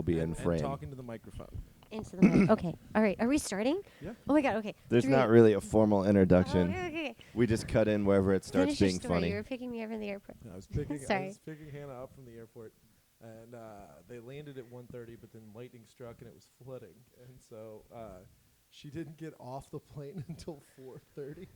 be in frame. And talking to the microphone. Into the mic. Okay. All right. Are we starting? Yeah. Oh my God. Okay. There's 3. not really a formal introduction. Okay. We just cut in wherever it starts Finish your being story. funny. You were picking me up from the airport. I was picking Sorry. Hannah up from the airport, and they landed at 1:30, but then lightning struck and it was flooding, and so she didn't get off the plane until 4:30.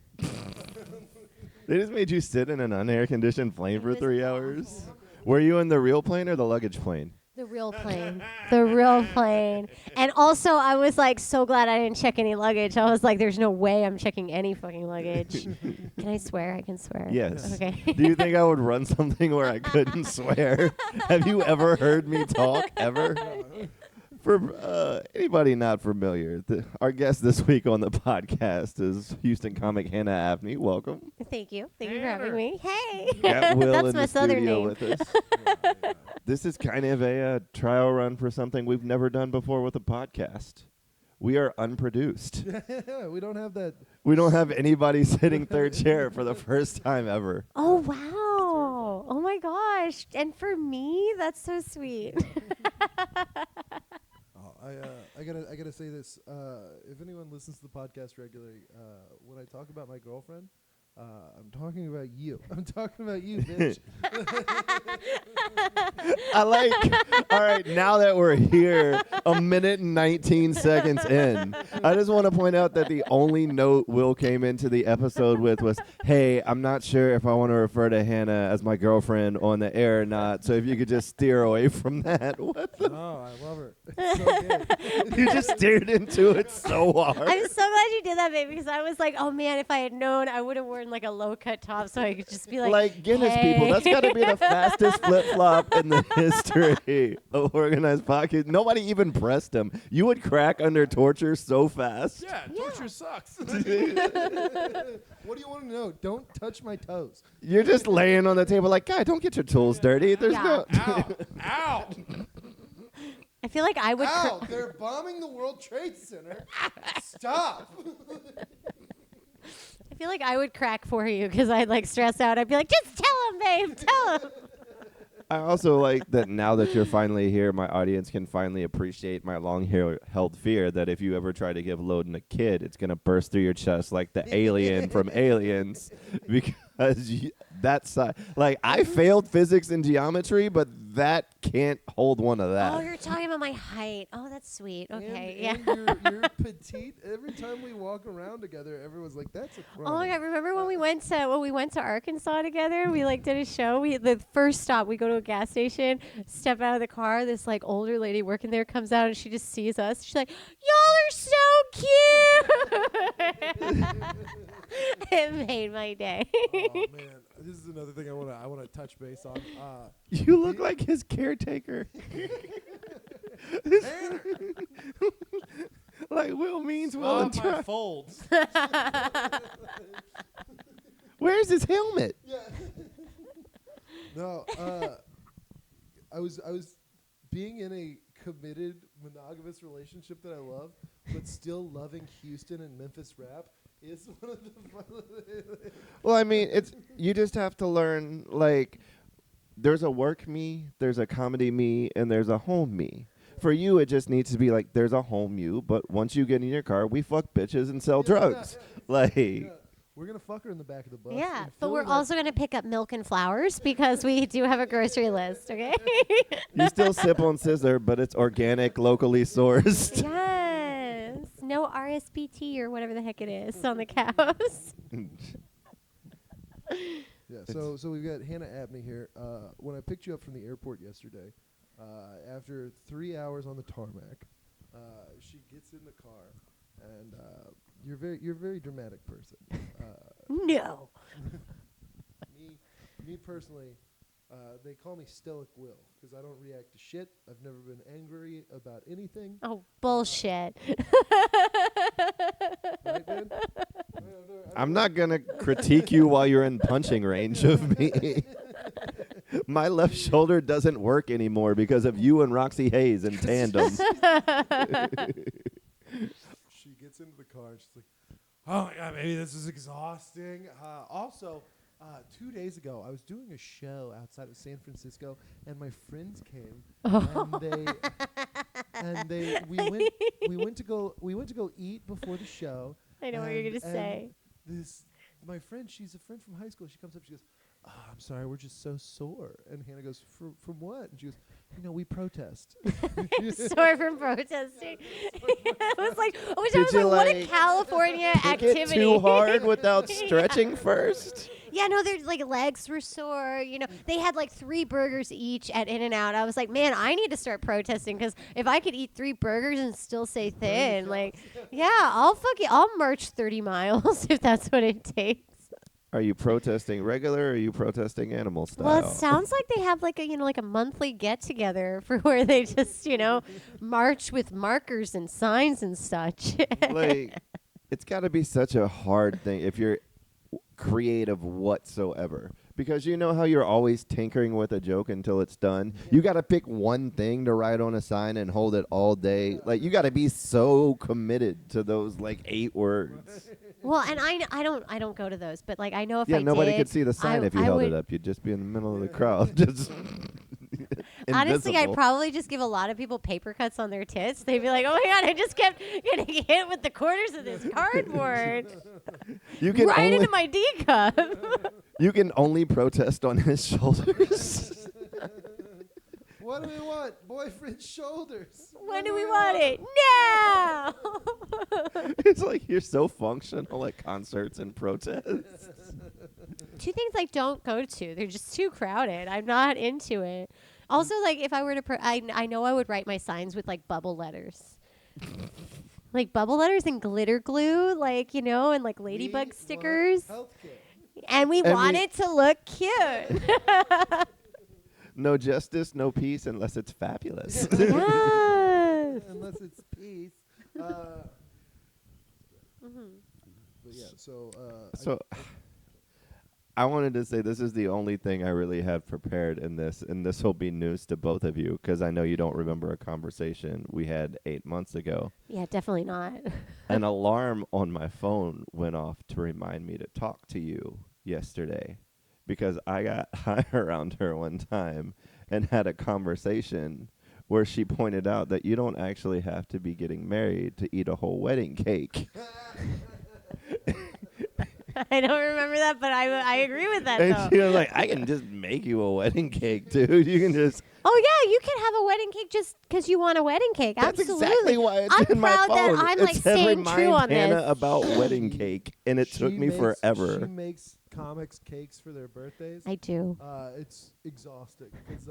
They just made you sit in an unair-conditioned plane It for was 3 awful. hours. Were you in the real plane or the luggage plane? The real plane. The real plane. And also, I was like so glad I didn't check any luggage. I was like, there's no way I'm checking any fucking luggage. Can I swear? I can swear. Yes. Okay. Do you think I would run something where I couldn't swear? Have you ever heard me talk, ever? For anybody not familiar, our guest this week on the podcast is Houston comic Hannah Abney. Welcome. Thank you. Thank you for having me. Hey. Got Will That's in my the southern studio name. with us. This is kind of a trial run for something we've never done before with a podcast. We are unproduced. Yeah, we don't have that. We don't have anybody sitting third chair for the first time ever. Oh, wow. Oh, my gosh. And for me, that's so sweet. I gotta say this. If anyone listens to the podcast regularly, when I talk about my girlfriend, I'm talking about you. I'm talking about you, bitch. I like, all right, now that we're here, 1:19 in, I just want to point out that the only note Will came into the episode with was, hey, I'm not sure if I want to refer to Hannah as my girlfriend on the air or not, so if you could just steer away from that. What the? Oh, I love her. It's so good. You just steered into it so hard. I'm so glad you did that, baby, because I was like, oh, man, if I had known, I would have worn like a low-cut top so I could just be like Guinness hey. people, that's got to be the fastest flip-flop in the history of organized podcast. Nobody even pressed him. You would crack under torture so fast. Yeah, torture sucks. What do you want to know? Don't touch my toes. You're just laying on the table like, God, don't get your tools dirty. There's Yeah. no... Ow! Ow! I feel like I would. Ow! They're bombing the World Trade Center. Stop! I feel like I would crack for you because I'd like stress out. I'd be like, just tell him, babe. Tell him. I also like that now that you're finally here, my audience can finally appreciate my long-held fear that if you ever try to give Loden a kid, it's going to burst through your chest like the alien from Aliens. Because that's like, I failed physics and geometry, but that can't hold one of that. Oh, you're talking about my height. Oh, that's sweet. Okay, and you're petite. Every time we walk around together, everyone's like, "That's a crime." Oh my God! Remember when we went to Arkansas together? We like did a show. The first stop, we go to a gas station, step out of the car. This like older lady working there comes out and she just sees us. She's like, "Y'all are so cute." It made my day. Oh man, this is another thing I want to touch base on. You look like his caretaker. Like Will means Will and Stop my Try. folds. Where's his helmet? Yeah. No, I was being in a committed monogamous relationship that I love, but still loving Houston and Memphis rap is one of the. Well, I mean, it's you just have to learn, like, there's a work me, there's a comedy me, and there's a home me. For you, it just needs to be like, there's a home you, but once you get in your car, we fuck bitches and sell drugs. Like, We're going to fuck her in the back of the bus. Yeah, and but fill we're that- also going to pick up milk and flowers because we do have a grocery list, okay? you still sip on scissor, but it's organic, locally sourced. Yes. No RSPT or whatever the heck it is on the cows. Yeah, so we've got Hannah Abney here. When I picked you up from the airport yesterday, after 3 hours on the tarmac, she gets in the car, and you're a very dramatic person. No. Me personally, they call me Stoic Will because I don't react to shit. I've never been angry about anything. Oh, bullshit. Right, man? I'm not going to critique you while you're in punching range of me. My left shoulder doesn't work anymore because of you and Roxy Hayes in tandem. She gets into the car and she's like, "Oh my God, maybe this is exhausting." Also, 2 days ago, I was doing a show outside of San Francisco, and my friends came, and we went to go eat before the show. I know what you're gonna say. My friend, she's a friend from high school. She comes up, she goes, "Oh, I'm sorry, we're just so sore." And Hannah goes, "From what?" And she goes, we protest." Sore from protesting. I was like, Did you, what a like, California Kick activity. it too hard without stretching first? Yeah, no, their like legs were sore. They had like 3 burgers each at In-N-Out. I was like, man, I need to start protesting because if I could eat 3 burgers and still stay thin, like, yeah, I'll march 30 miles if that's what it takes. Are you protesting regular or are you protesting animal style? Well, it sounds like they have like a monthly get together for where they just march with markers and signs and such. Like, it's got to be such a hard thing if you're creative whatsoever, because you know how you're always tinkering with a joke until it's done. You got to pick one thing to write on a sign and hold it all day. Like, you got to be so committed to those like 8 words. Well, and I don't go to those, but like I know if I nobody did, could see the sign if you I held would, it up. You'd just be in the middle of the crowd, just honestly, I'd invisible. probably just give a lot of people paper cuts on their tits. They'd be like, "Oh my god, I just kept getting hit with the corners of this cardboard You can right only, into my D cup." you can only protest on his shoulders. What do we want? Boyfriend's shoulders. When do we want it? Now. It's like you're so functional at concerts and protests. 2 things I don't go to. They're just too crowded. I'm not into it. Also, like if I were to, I know I would write my signs with like bubble letters. Like bubble letters and glitter glue, like, and like ladybug stickers. And we want it to look cute. No justice, no peace, unless it's fabulous. Yes. Unless it's peace. But yeah, So I wanted to say this is the only thing I really have prepared in this, and this will be news to both of you because I know you don't remember a conversation we had 8 months ago. Yeah, definitely not. An alarm on my phone went off to remind me to talk to you yesterday because I got high around her one time and had a conversation where she pointed out that you don't actually have to be getting married to eat a whole wedding cake. I don't remember that, but I agree with that, And though. she was like, I can just make you a wedding cake, dude. You can just... Oh, yeah, you can have a wedding cake just because you want a wedding cake. That's Absolutely. exactly why it's I'm in my proud phone. that I'm It like said staying true remind on Hannah this. about wedding cake, and it took me forever. She makes comics cakes for their birthdays. I do. It's exhausting because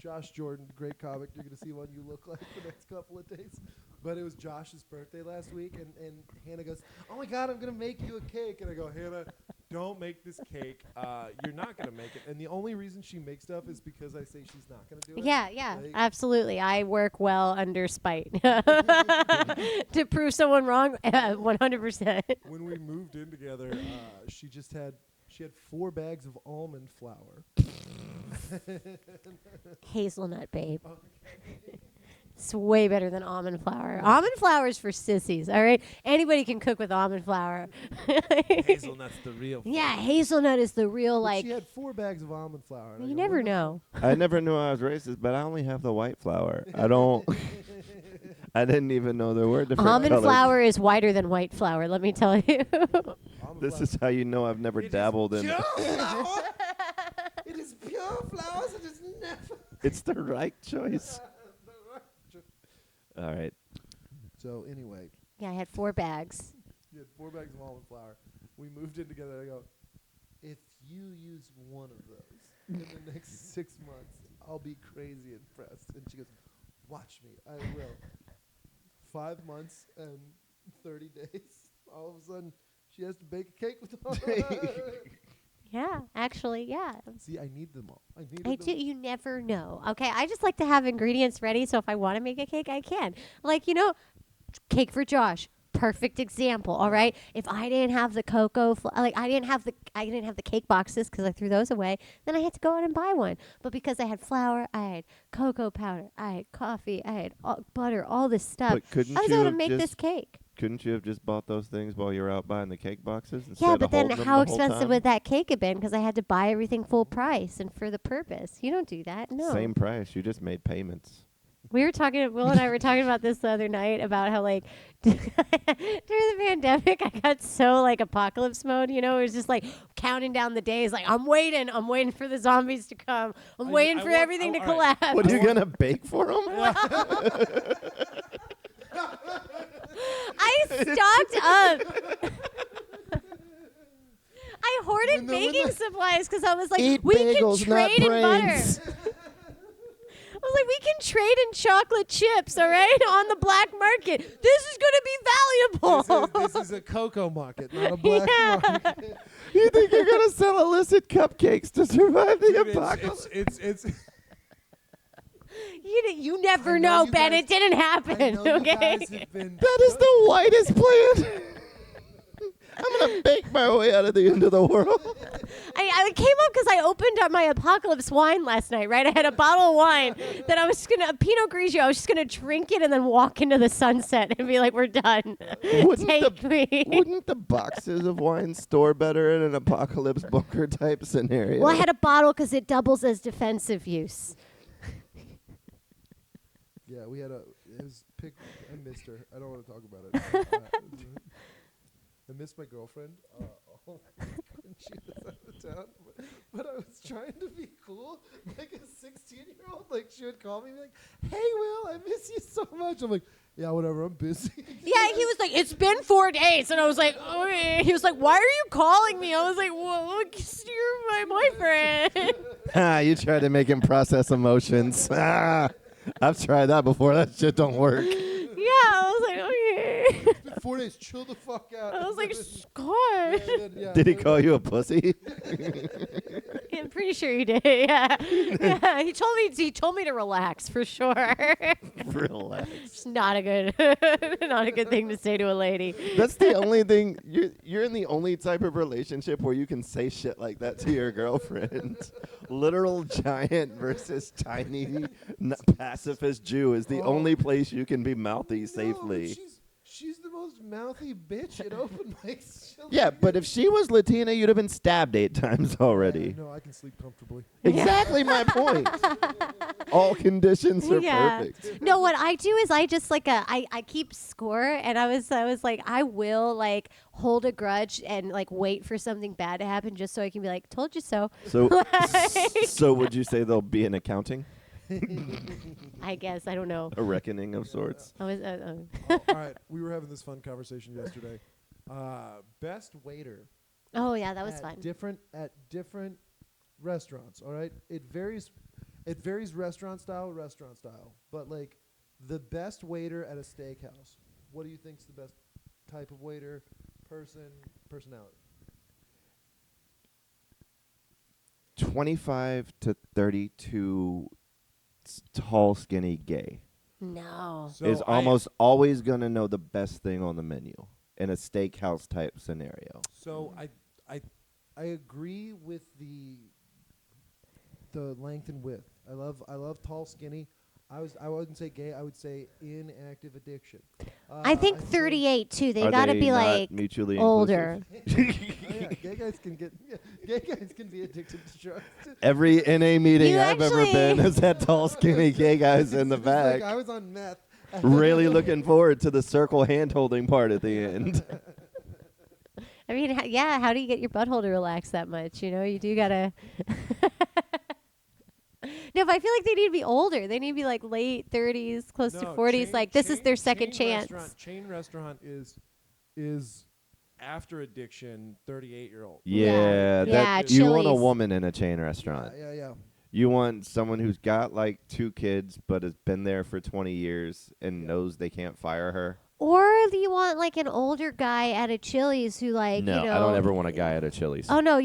Josh Jordan, great comic. You're going to see one you look like the next couple of days. But it was Josh's birthday last week, and Hannah goes, "Oh my God, I'm going to make you a cake." And I go, "Hannah, don't make this cake. You're not going to make it." And the only reason she makes stuff is because I say she's not going to do it. Yeah, Like, absolutely. I work well under spite. To prove someone wrong, 100%. when we moved in together, she had 4 bags of almond flour. Hazelnut, babe. It's way better than almond flour. Almond flour is for sissies, all right? Anybody can cook with almond flour. Hazelnut's the real. Yeah, hazelnut is the real, But like, she had 4 bags of almond flour. and I you go, never "What the know. I never knew I was racist, but I only have the white flour. I don't... I didn't even know there were different Almond colors. flour is whiter than white flour, let me tell you. Almond This flour. is how you know I've never dabbled in... Pure flour. It is pure flour. It is never. It's the right choice. All right. So anyway, Yeah, I had 4 bags. you had 4 bags of almond flour. We moved in together. I go, if you use one of those in the next 6 months, I'll be crazy impressed. And she goes, watch me. I will. 5 months and 30 days. All of a sudden, she has to bake a cake with all. Yeah, actually, yeah. See, I need them all. I need I them. do. You never know. Okay, I just like to have ingredients ready, so if I want to make a cake, I can. Like, cake for Josh. Perfect example. All right. If I didn't have the cocoa, I didn't have the cake boxes because I threw those away. Then I had to go out and buy one. But because I had flour, I had cocoa powder, I had coffee, I had butter, all this stuff. But couldn't I was you able to have make just this cake. Couldn't you have just bought those things while you were out buying the cake boxes instead Yeah, of but then holding them how the whole expensive time? would that cake have been? Because I had to buy everything full price and for the purpose. You don't do that. No. Same price. You just made payments. We were talking, Will and I were talking about this the other night about how, like, during the pandemic, I got so, like, apocalypse mode, you know? It was just, like, counting down the days. Like, I'm waiting for the zombies to come. I'm waiting for everything to collapse. What are you going to bake for them? I stocked up. I hoarded baking supplies because I was like, Eat we bagels, can trade not in brains. butter. I was like, we can trade in chocolate chips, all right, on the black market. This is going to be valuable. This is a cocoa market, not a black market. You think you're going to sell illicit cupcakes to survive the Dude, apocalypse? it's You never I know know, you Ben. guys- It didn't I happen, know you okay? guys have been That is the whitest plan. I'm going to bake my way out of the end of the world. I came up because I opened up my apocalypse wine last night, right? I had a bottle of wine that I was going to, a Pinot Grigio, I was just going to drink it and then walk into the sunset and be like, we're done. Take me. Wouldn't the boxes of wine store better in an apocalypse bunker type scenario? Well, I had a bottle because it doubles as defensive use. Yeah, we had it was pick. I missed her. I don't want to talk about it. I missed my girlfriend. And she was out of town. But I was trying to be cool, like a 16-year-old. Like she would call me, like, "Hey, Will, I miss you so much." I'm like, "Yeah, whatever. I'm busy." Yeah, he was like, it's been 4 days. And I was like, okay. He was like, why are you calling me? I was like, well, 'cause you're my boyfriend. You try to make him process emotions. I've tried that before. That shit don't work. Yeah, I was like, okay. It's been 4 days. Chill the fuck out. I was like, Scott. Yeah, Did he call you a pussy? I'm pretty sure he did. Yeah. Yeah. He told me to relax for sure. Relax. It's not a good not a good thing to say to a lady. That's the only thing. You're in the only type of relationship where you can say shit like that to your girlfriend. Literal giant versus tiny pacifist Jew is the only place you can be mouthy safely. No, she's the most mouthy bitch at open mics. Yeah, but if she was Latina, you'd have been stabbed 8 times already. No, I can sleep comfortably. Exactly my point. All conditions are perfect. No, what I do is I just like I keep score, and I was like, I will like hold a grudge and like wait for something bad to happen just so I can be like, told you so. So would you say there'll be an accounting? I guess, I don't know. A reckoning of sorts? I was All right, we were having this fun conversation yesterday. Best waiter. Oh yeah, that was at fun. Different restaurants. All right, it varies restaurant style. But like the best waiter at a steakhouse. What do you think's the best type of waiter? Personality. 25 to 32 tall, skinny, gay No. So is almost always going to know the best thing on the menu in a steakhouse type scenario. So I agree with the length and width. I love tall, skinny. I wouldn't say gay. I would say inactive addiction. I think I'd say- 38 too. They Are got to they be not like mutually older. Yeah, gay guys can be addicted to drugs. Every NA meeting You I've ever actually- been has had tall, skinny, gay guys in the It's like back. I was on meth. Really looking forward to the circle hand-holding part at the end. I mean, yeah. How do you get your butthole to relax that much? You know, you do gotta. No, but I feel like they need to be older. They need to be like late 30s, close to 40s. Like this is their second chance. Chain restaurant is after addiction 38-year-old. Yeah, Yeah, you want a Chili's. woman in a chain restaurant. Yeah. You want someone who's got like 2 kids but has been there for 20 years and knows they can't fire her. Or do you want like an older guy at a Chili's who like No, you know? I don't ever want a guy at a Chili's. Oh no,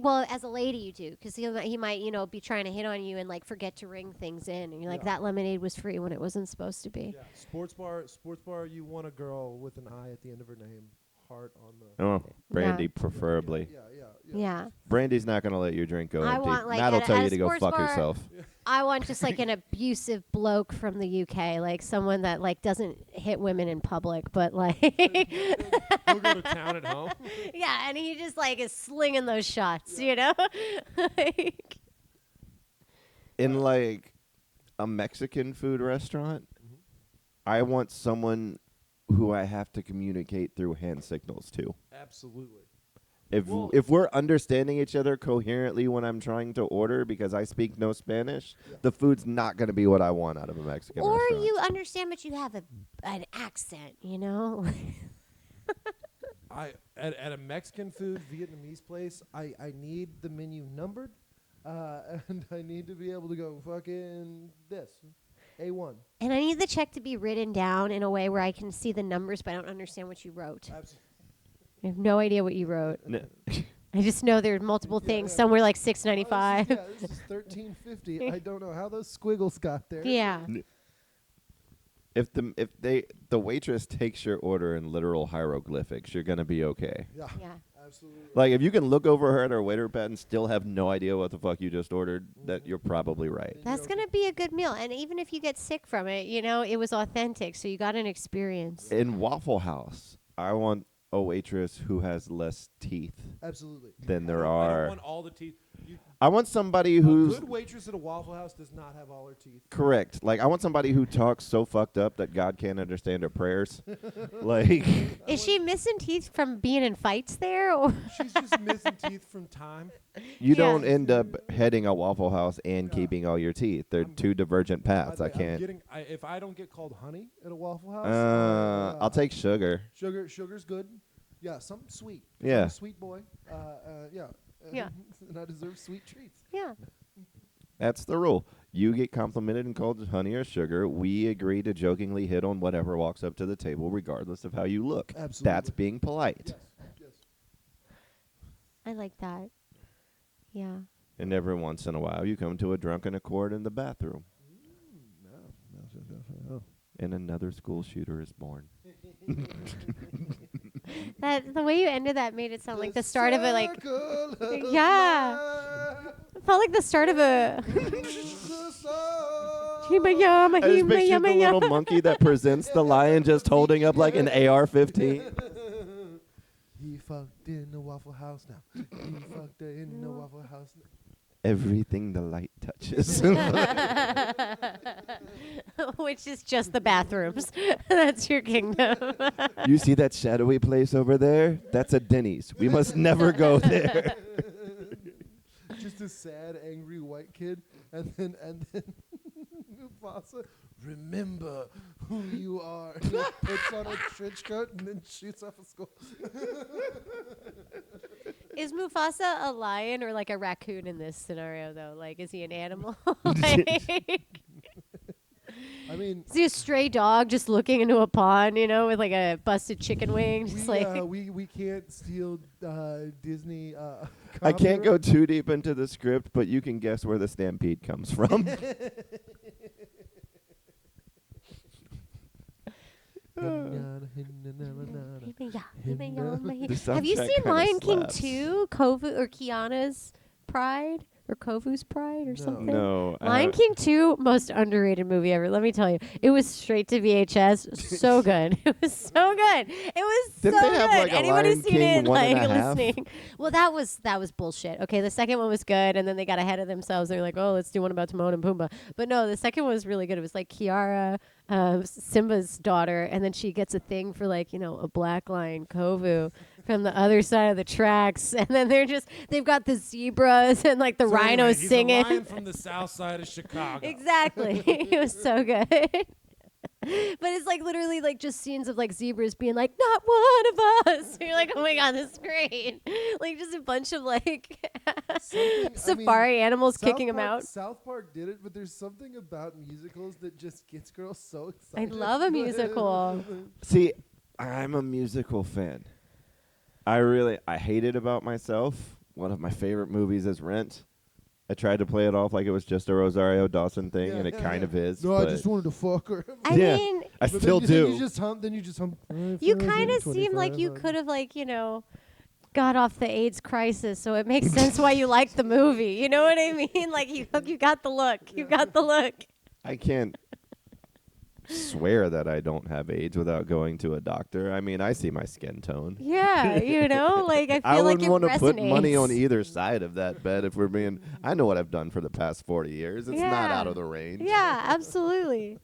well, as a lady you do, because he might be trying to hit on you and like forget to ring things in, and you're like, that lemonade was free when it wasn't supposed to be. Yeah. Sports bar. You want a girl with an I at the end of her name, heart on the. Oh, Brandy Yeah. preferably. Yeah. Brandy's not going to let your drink go I empty. want, like, Matt'll at tell a you to go sports fuck bar- yourself. I want just like an abusive bloke from the UK, like someone that like doesn't hit women in public, but like He'll go to town at home. yeah, and he just like is slinging those shots, you know? Like, In like a Mexican food restaurant, I want someone who I have to communicate through hand signals to. Absolutely. If we're understanding each other coherently when I'm trying to order because I speak no Spanish, the food's not going to be what I want out of a Mexican or restaurant. you understand, but you have an accent, you know? At a Mexican food Vietnamese place, I need the menu numbered, and I need to be able to go fucking this, A1. And I need the check to be written down in a way where I can see the numbers, but I don't understand what you wrote. Absolutely. I have no idea what you wrote. No. I just know there are multiple things. Somewhere like $6.95. This is $13.50. I don't know how those squiggles got there. Yeah. If the waitress takes your order in literal hieroglyphics, you're gonna be okay. Yeah. Yeah. Absolutely. Like if you can look over her at her waiter pad and still have no idea what the fuck you just ordered, that you're probably right. That's going to be a good meal. And even if you get sick from it, you know, it was authentic. So you got an experience. In Waffle House, I want a waitress who has less teeth Absolutely. than there I are. don't want all the teeth. I want somebody A who's good waitress at a Waffle House does not have all her teeth. correct. Like I want somebody who talks so fucked up that God can't understand her prayers. Like Is she missing teeth from being in fights there? Or She's just missing teeth from time. you Yeah. don't end up heading a Waffle House and keeping all your teeth. They're two divergent paths. I can't. If I don't get called honey at a Waffle House, I'll take sugar. Sugar's good. Yeah, something sweet. Yeah. I'm a sweet boy. Yeah. Yeah. And I deserve sweet treats. yeah. That's the rule. You get complimented and called honey or sugar. We agree to jokingly hit on whatever walks up to the table, regardless of how you look. Absolutely. That's being polite. Yes. I like that. Yeah. And every once in a while, you come to a drunken accord in the bathroom, No. and another school shooter is born. The way you ended that made it sound like the start of a like circle of yeah. life. It felt like the start of a The sun. Himayama, I just pictured the little Himayama. monkey that presents the lion just holding up like an AR-15. He fucked in the Waffle House now. He fucked her in the Waffle House now. Everything the light touches. Which is just the bathrooms. That's your kingdom. You see that shadowy place over there? That's a Denny's. We must never go there. Just a sad, angry white kid, and then Mufasa, remember who you are. And he puts on a trench coat and then shoots off a skull. Is Mufasa a lion or like a raccoon in this scenario, though? Like, is he an animal? Like, I mean, is he a stray dog just looking into a pond, you know, with like a busted chicken wing? Just we can't steal Disney. I can't go copyright. too deep into the script, but you can guess where the stampede comes from. The Have you soundtrack seen kinda Lion King slaps. 2? Kovu or Kiana's Pride? Or Kovu's Pride or something? No. Lion King 2, most underrated movie ever. Let me tell you. It was straight to VHS. So good. It was so good. It was Didn't so they have, good. like, a Anybody Lion seen King it 1.5? like listening? Well, that was bullshit. Okay, the second one was good, and then they got ahead of themselves. They were like, oh, let's do one about Timon and Pumbaa. But no, the second one was really good. It was like Kiara, Simba's daughter, and then she gets a thing for like, you know, a black lion, Kovu, from the other side of the tracks. And then they've got the zebras and like the So anyway, rhinos he's singing. a lion from the south side of Chicago. Exactly. It was so good. But it's like literally like just scenes of like zebras being like, not one of us. You're like, oh my God, this is great. Like just a bunch of like safari animals kicking them out. South Park did it, but there's something about musicals that just gets girls so I excited. love a musical. See, I'm a musical fan. I hate it about myself. One of my favorite movies is Rent. I tried to play it off like it was just a Rosario Dawson thing, and it kind of is. No, I but just wanted to fuck her. I Yeah. mean, I But still then you do. just hum. Then you just hum. you kind of seem like you could have like, you know, got off the AIDS crisis, so it makes sense why you like the movie. You know what I mean? Like you got the look. You got the look. I can't swear that I don't have AIDS without going to a doctor. I mean, I see my skin tone. Yeah, you know, like I feel I like wouldn't it want to put money resonates. on either side of that bet if we're being. I know what I've done for the past 40 years. It's not Yeah. out of the range. Yeah, absolutely.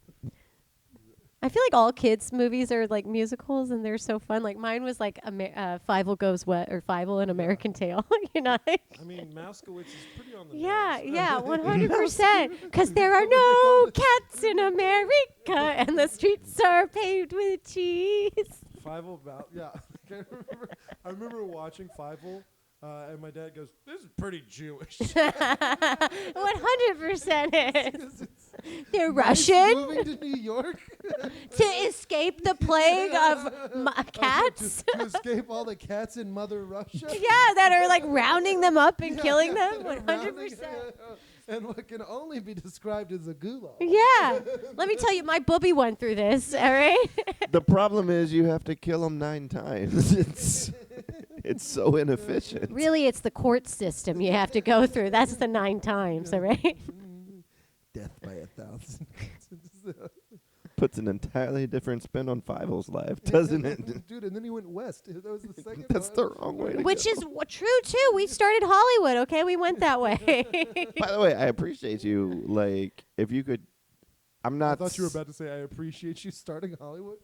I feel like all kids' movies are like musicals, and they're so fun. Like mine was like Fievel Goes Wet or Fievel an American Tale. You know? I mean, Moskowitz is pretty on the Yeah, nose. yeah, 100%. Because there are no cats in America, and the streets are paved with cheese. Fievel about I remember watching Fievel, and my dad goes, "This is pretty Jewish." 100% is. They're Mice Russian moving to New York to escape the plague of cats. to escape all the cats in Mother Russia. Yeah, that are like rounding them up and killing them. That are 100%. and what can only be described as a gulag. Yeah. Let me tell you, my booby went through this, all right? The problem is you have to kill them 9 times. It's so inefficient. Really, it's the court system you have to go through. That's the 9 times, all right? Death by 1,000. Puts an entirely different spin on Fievel's life, doesn't it? Dude, and then he went west. That was the second That's one. the wrong way to Which go. is true, too. We started Hollywood, okay? We went that way. By the way, I appreciate you. Like, if you could, I'm I not. thought you were about to say, I appreciate you starting Hollywood.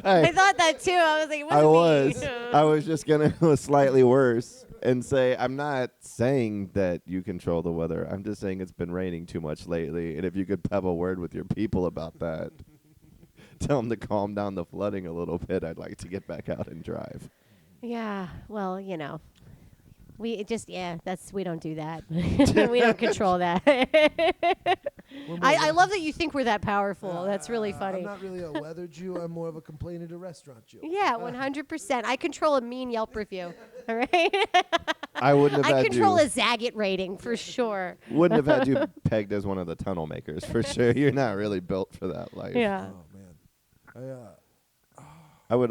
I thought that, too. I was like, it I wasn't was. me. I was just gonna go slightly worse and say I'm not saying that you control the weather. I'm just saying it's been raining too much lately, and if you could have a word with your people about that, tell them to calm down the flooding a little bit. I'd like to get back out and drive. Yeah, well, you know. We don't do that. We don't control that. I love that you think we're that powerful. That's really funny. I'm not really a weather Jew. I'm more of a complaining to restaurant Jew. Yeah, 100%. I control a mean Yelp review. All right. I wouldn't have I had control you. a Zagat rating for sure. Wouldn't have had you pegged as one of the tunnel makers for sure. You're not really built for that life. Yeah. Oh, man. I would,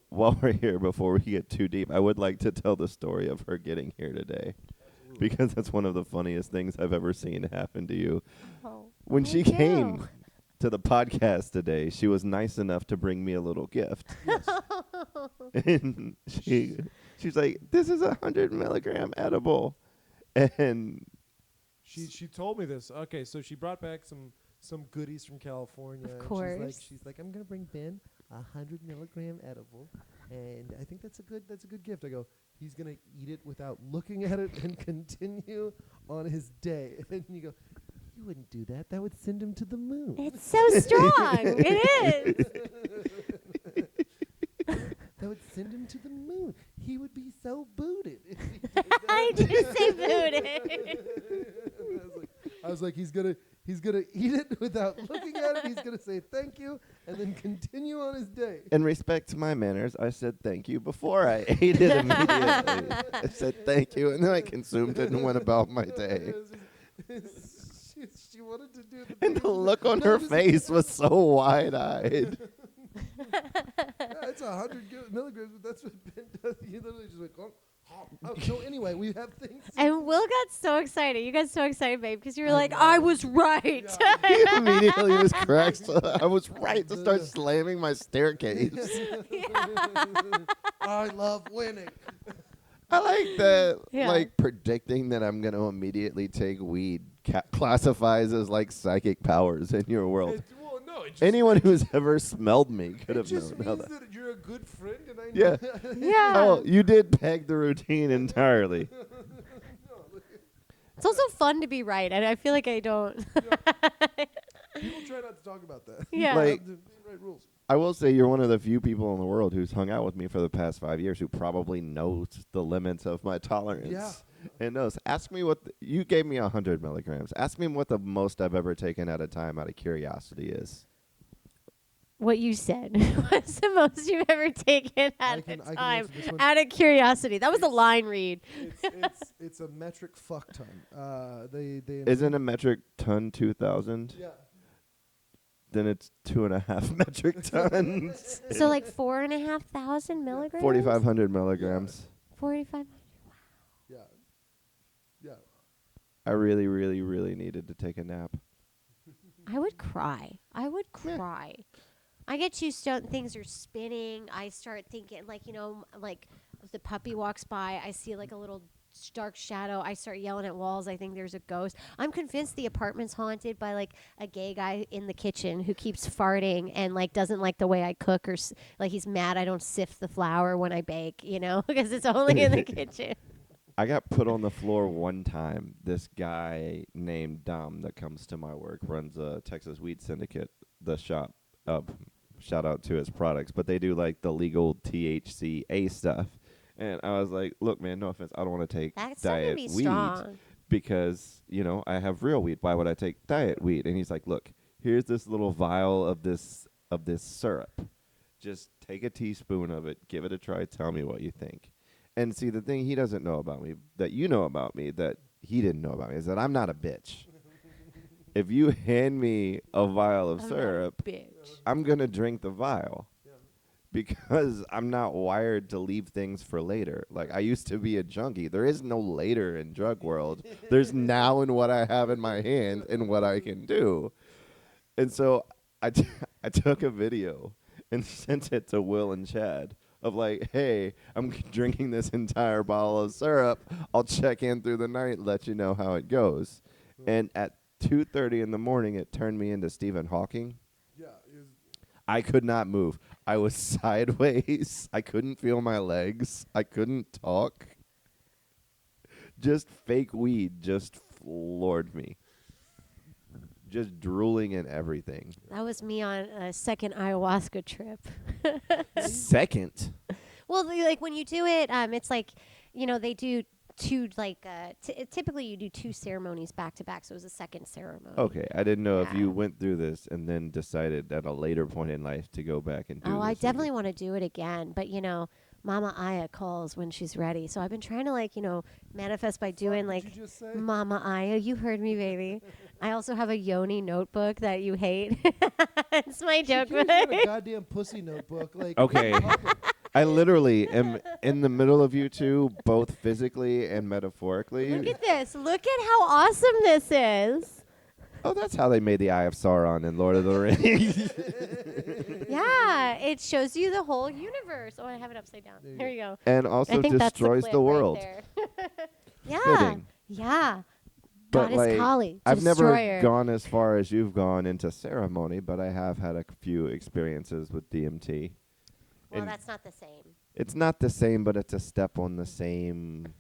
while we're here, before we get too deep, I would like to tell the story of her getting here today, because that's one of the funniest things I've ever seen happen to you. Oh, When she thank came you. to the podcast today, she was nice enough to bring me a little gift. Yes. And she's like, "This is 100 milligram edible," and She told me this. Okay, so she brought back some goodies from California. Of and course. She's like, I'm gonna bring Ben 100 milligram edible, and I think that's a good gift. I go, he's gonna eat it without looking at it and continue on his day. And you go, you wouldn't do that. That would send him to the moon. It's so strong. It is. That would send him to the moon. He would be so booted. If he did that. I did say booted. I was like, he's gonna eat it without looking at it. He's gonna say thank you and then continue on his day. in respect to my manners, I said thank you before I ate it immediately. I said thank you, and then I consumed it and went about my day. She wanted to do the And the look on her face was so wide-eyed. Yeah, it's 100 milligrams, but that's what Ben does. He literally just like, oh. So anyway, we have things. And Will got so excited. You got so excited, babe, because you were like, I was right. He immediately was correct. So I was right to start slamming my staircase. I love winning. I like that, Yeah. like, predicting that I'm going to immediately take weed classifies as, like, psychic powers in your world. Well, no, it just Anyone who's ever smelled me could it have just known how means that. that you're a good friend, and I Yeah. know. Yeah. Oh, you did peg the routine entirely. It's also fun to be right, and I feel like I don't. People try not to talk about that. Yeah. Like- The right rules. I will say you're one of the few people in the world who's hung out with me for the past 5 years who probably knows the limits of my tolerance. Yeah. And knows. Ask me what you gave me 100 milligrams. Ask me what the most I've ever taken at a time out of curiosity is. What you said. What's the most you've ever taken I at a can time? answer this one. Out of curiosity. That was the line read. It's a metric fuck ton. They Isn't a metric ton 2,000? yeah. Then it's 2.5 metric tons. So like 4,500 milligrams? 4,500 milligrams. $4,500. Yeah. Yeah. I really, really, really needed to take a nap. I would cry. I would cry. I get too stoned. Things are spinning. I start thinking, like, like if the puppy walks by, I see like a little dark shadow. I start yelling at walls. I think there's a ghost. I'm convinced the apartment's haunted by like a gay guy in the kitchen who keeps farting and like doesn't like the way I cook, or like he's mad I don't sift the flour when I bake, because it's only in the kitchen. I got put on the floor one time. This guy named Dom that comes to my work runs a Texas Weed Syndicate, the shop. Shout out to his products, but they do like the legal THCA stuff. And I was like, look, man, no offense, I don't want to take That's gonna diet be weed strong. because, I have real weed. Why would I take diet weed? And he's like, look, here's this little vial of this syrup. Just take a teaspoon of it, give it a try, tell me what you think. And see, the thing he doesn't know about me, that you know about me, that he didn't know about me, is that I'm not a bitch. If you hand me a vial of syrup, Bitch. I'm going to drink the vial. Yeah. Because I'm not wired to leave things for later. Like, I used to be a junkie. There is no later in drug world. There's now in what I have in my hand and what I can do. And so I took a video and sent it to Will and Chad of like, hey, I'm drinking this entire bottle of syrup. I'll check in through the night, let you know how it goes. And at 2:30 in the morning, it turned me into Stephen Hawking. Yeah. It was, I could not move. I was sideways. I couldn't feel my legs. I couldn't talk. Just fake weed just floored me. Just drooling and everything. That was me on a second ayahuasca trip. Second. Well, like when you do it, it's like, they do two, like, typically you do two ceremonies back to back. So it was a second ceremony. Okay, I didn't know if Yeah. you went through this and then decided at a later point in life to go back and do this. Oh, I definitely want to do it again. But, Mama Aya calls when she's ready. So I've been trying to, like, manifest by doing, what like, did you just say? Mama Aya. You heard me, baby. I also have a Yoni notebook that you hate. It's my joke. She carries around a goddamn pussy notebook. Like, Okay. I literally am in the middle of you two, both physically and metaphorically. Look at this. Look at how awesome this is. Oh, that's how they made the Eye of Sauron in Lord of the Rings. Yeah, it shows you the whole universe. Oh, I have it upside down. There you Here you go. And I also think that's destroys clip the right world. there. Yeah. Fitting. Yeah. But Goddess like, Kali, I've never destroyer. gone as far as you've gone into ceremony, but I have had a few experiences with DMT. Well, And that's not the same. it's not the same, but it's a step on the same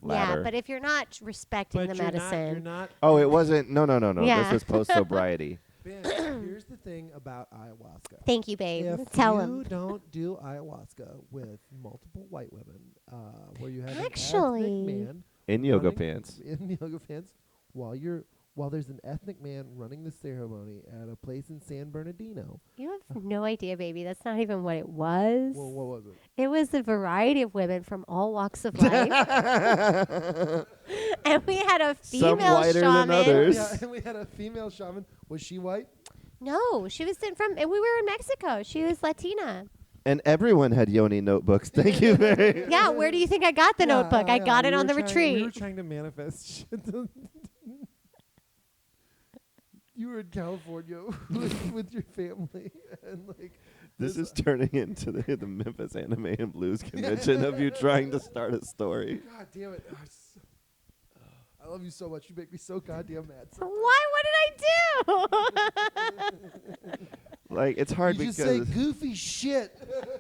ladder. Yeah, but if you're not respecting the medicine, You're not. Oh, it wasn't. No. Yeah. This was post sobriety. Ben, here's the thing about ayahuasca. thank you, babe. If Tell you him. don't do ayahuasca with multiple white women, where you have Actually- an ethnic man In yoga running- pants. in yoga pants, while there's an ethnic man running the ceremony at a place in San Bernardino. You have no idea, baby. That's not even what it was. Well, what was it? It was a variety of women from all walks of life. And we had a Some female whiter shaman. than others. Yeah, and we had a female shaman. Was she white? No, she was from, and we were in Mexico. She was Latina. And everyone had Yoni notebooks. Thank you very much. Yeah, where do you think I got the notebook? I got it on the retreat. We were trying to manifest shit. You were in California with your family, and like This is turning into the Memphis Anime and Blues convention of you trying to start a story. God damn it! I love you so much. You make me so goddamn mad. Why? What did I do? Like, it's hard You just say because goofy shit.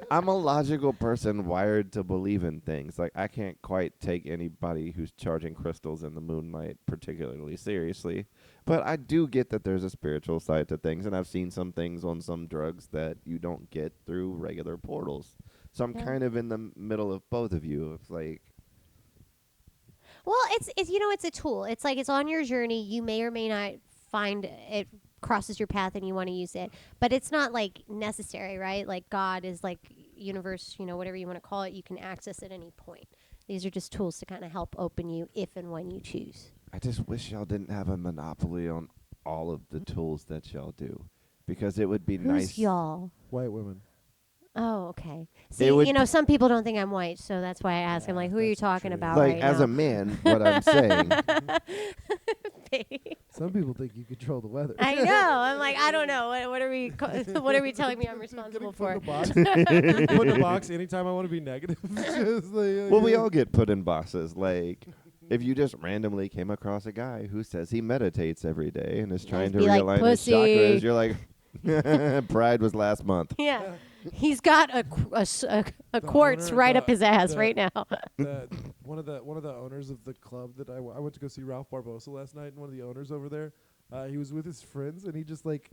I'm a logical person wired to believe in things. Like, I can't quite take anybody who's charging crystals in the moonlight particularly seriously. But I do get that there's a spiritual side to things, and I've seen some things on some drugs that you don't get through regular portals. So I'm Yeah. kind of in the middle of both of you. It's like, Well, it's it's a tool. It's like it's on your journey. You may or may not find it crosses your path and you want to use it, but it's not like necessary, right? Like God is like universe, whatever you want to call it. You can access at any point. These are just tools to kind of help open you if and when you choose. I just wish y'all didn't have a monopoly on all of the tools that y'all do. Because it would be Who's nice. y'all? White women. Oh, okay. See, would- you know, some people don't think I'm white, so that's why I ask. I'm like, who are you that's talking true. about Like, right as now? a man, what I'm saying. Some people think you control the weather. I know. I'm like, I don't know. What are we? What are we telling me I'm responsible for? Getting put in a box anytime I want to be negative. Just like, Well, we all get put in boxes. Like, if you just randomly came across a guy who says he meditates every day and is trying to be like, realign his "Pussy." chakras, you're like, Pride was last month. Yeah. He's got a quartz owner, right the- up his ass the- right now. One of the owners of the club that I went to go see Ralph Barbosa last night, and one of the owners over there, he was with his friends, and he just like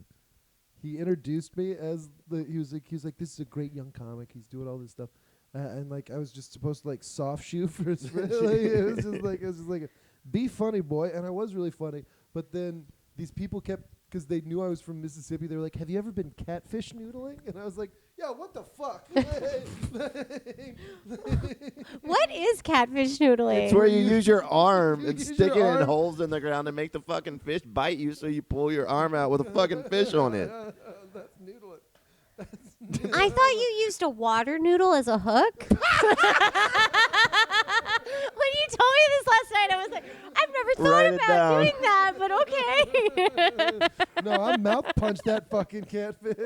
he introduced me as he was like this is a great young comic. He's doing all this stuff, and like I was just supposed to like soft shoe for his friend. It was just like be funny, boy, and I was really funny. But then these people kept. Because they knew I was from Mississippi, they were like, "Have you ever been catfish noodling?" And I was like, "Yeah, what the fuck?" What is catfish noodling? It's where you use your arm You and use stick it your in arm. holes in the ground and make the fucking fish bite you, so you pull your arm out with a fucking fish on it. That's noodling. I thought you used a water noodle as a hook. When you told me this last night, I was like, I've never Write thought it about down. doing that, but okay. No, I mouth punched that fucking catfish.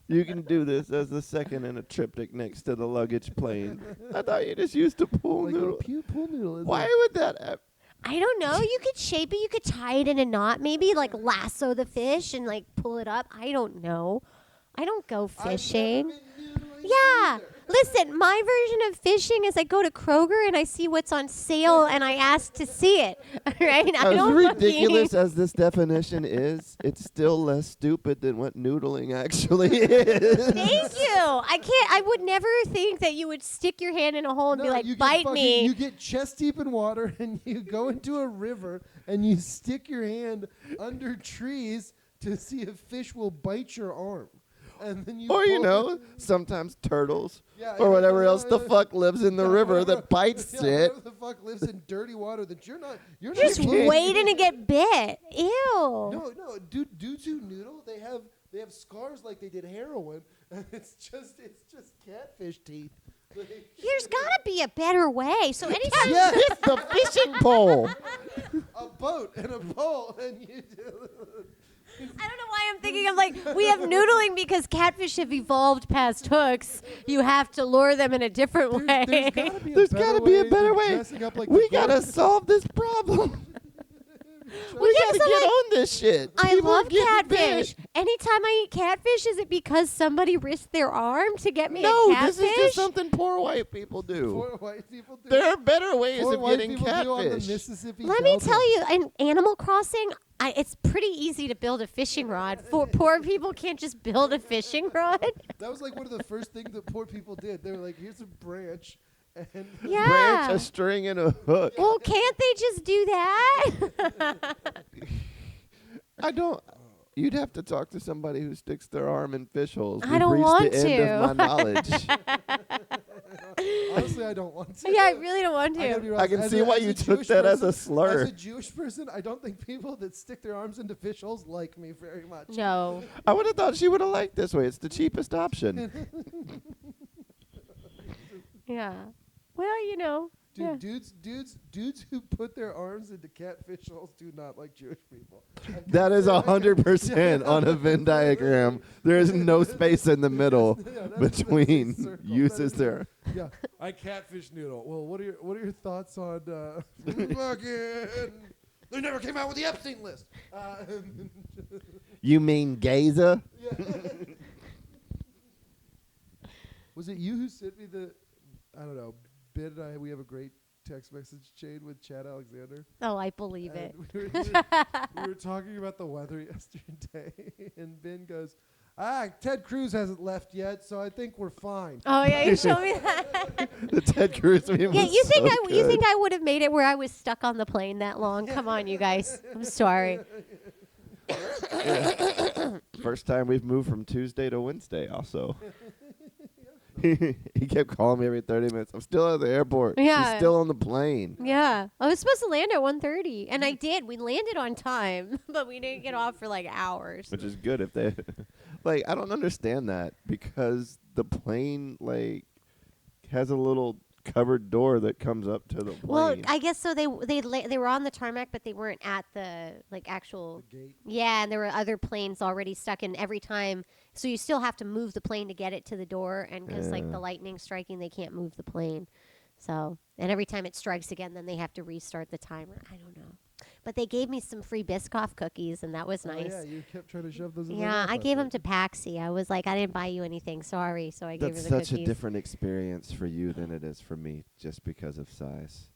You can do this as the second in a triptych next to the luggage plane. I thought you just used a pool Like noodle. a pool noodle. Is Why it? would that? I don't know. You could shape it. You could tie it in a knot, maybe like lasso the fish and like pull it up. I don't know. I don't go fishing. Yeah. Listen, my version of fishing is I go to Kroger and I see what's on sale and I ask to see it. Right? I As don't ridiculous as this definition is, it's still less stupid than what noodling actually is. Thank you. I would never think that you would stick your hand in a hole and be No, like, you get bite fucking- me. You get chest deep in water and you go into a river and you stick your hand under trees to see if fish will bite your arm. And then you Or, you pull know, it- sometimes turtles Yeah, or yeah, whatever yeah, else the yeah. fuck lives in the Yeah, river whatever- that bites yeah, it. whatever the fuck lives in dirty water that you're not Just can't- waiting to get bit. Ew. No, dudes who noodle, they have scars like they did heroin, and it's just catfish teeth. There's got to be a better way. So anytime Yeah, It's the fishing pole. a boat and a pole, and you do. I don't know why I'm thinking of like we have noodling because catfish have evolved past hooks. You have to lure them in a different way. There's There's got to be a better than way. dressing up like We the got to boat. solve this problem. Well, We yeah, got to so, get like, on this shit. I People are love getting catfish. bit. Anytime I eat catfish, is it because somebody risked their arm to get me No, a this catfish? is just something poor white people do. Poor white people do. There are better ways Poor of white getting people do on the catfish. Mississippi Let me Delta. tell you, in Animal Crossing, it's pretty easy to build a fishing rod. Poor people can't just build a fishing rod. That was like one of the first things that poor people did. They were like, "Here's a branch," and Yeah. Branch, a string, and a hook. Well, can't they just do that? I don't. You'd have to talk to somebody who sticks their arm in fish holes. I We've don't reached want the end of my to. knowledge. honestly, I don't want to. Yeah, I really don't want I gotta to. be I honest, can as see a- why as you a took Jewish that as a person- slur. As a Jewish person, I don't think people that stick their arms into fish holes like me very much. No. I would have thought she would have liked this way. It's the cheapest option. Yeah. Well, you know. Dude, Yeah. dudes who put their arms into catfish holes do not like Jewish people. That is 100% on a Venn diagram. There is no space in the middle Yeah, that's a between circle. uses That is- there. Yeah. I catfish noodle. Well, what are your thoughts on Fucking. They never came out with the Epstein list. You mean Gaza? Was it you who sent me the? I don't know. Ben and I, we have a great text message chain with Chad Alexander. Oh, I believe And it. we were talking about the weather yesterday, and Ben goes, Ted Cruz hasn't left yet, so I think we're fine. Oh yeah, you showed me that. The Ted Cruz meme Yeah, was you think so you good. think I would have made it where I was stuck on the plane that long? Come on, you guys. I'm sorry. First time we've moved from Tuesday to Wednesday also. He kept calling me every 30 minutes. I'm still at the airport. Yeah. She's still on the plane. Yeah, I was supposed to land at 1:30, and I did. We landed on time, but we didn't get off for like hours. Which is good if they Like, I don't understand that because the plane, like, has a little covered door that comes up to the plane. Well, I guess so. They were on the tarmac, but they weren't at the actual. The gate. Yeah, and there were other planes already stuck in every time. So you still have to move the plane to get it to the door, and because like Yeah. the lightning's striking, they can't move the plane. So, and every time it strikes again, then they have to restart the timer. I don't know. But they gave me some free Biscoff cookies, and that was Oh, nice. yeah, you kept trying to shove those in my Yeah, mouth I last gave them night. to Paxi. I was like, I didn't buy you anything. Sorry. So I gave That's her the such cookies. a different experience for you than it is for me just because of size.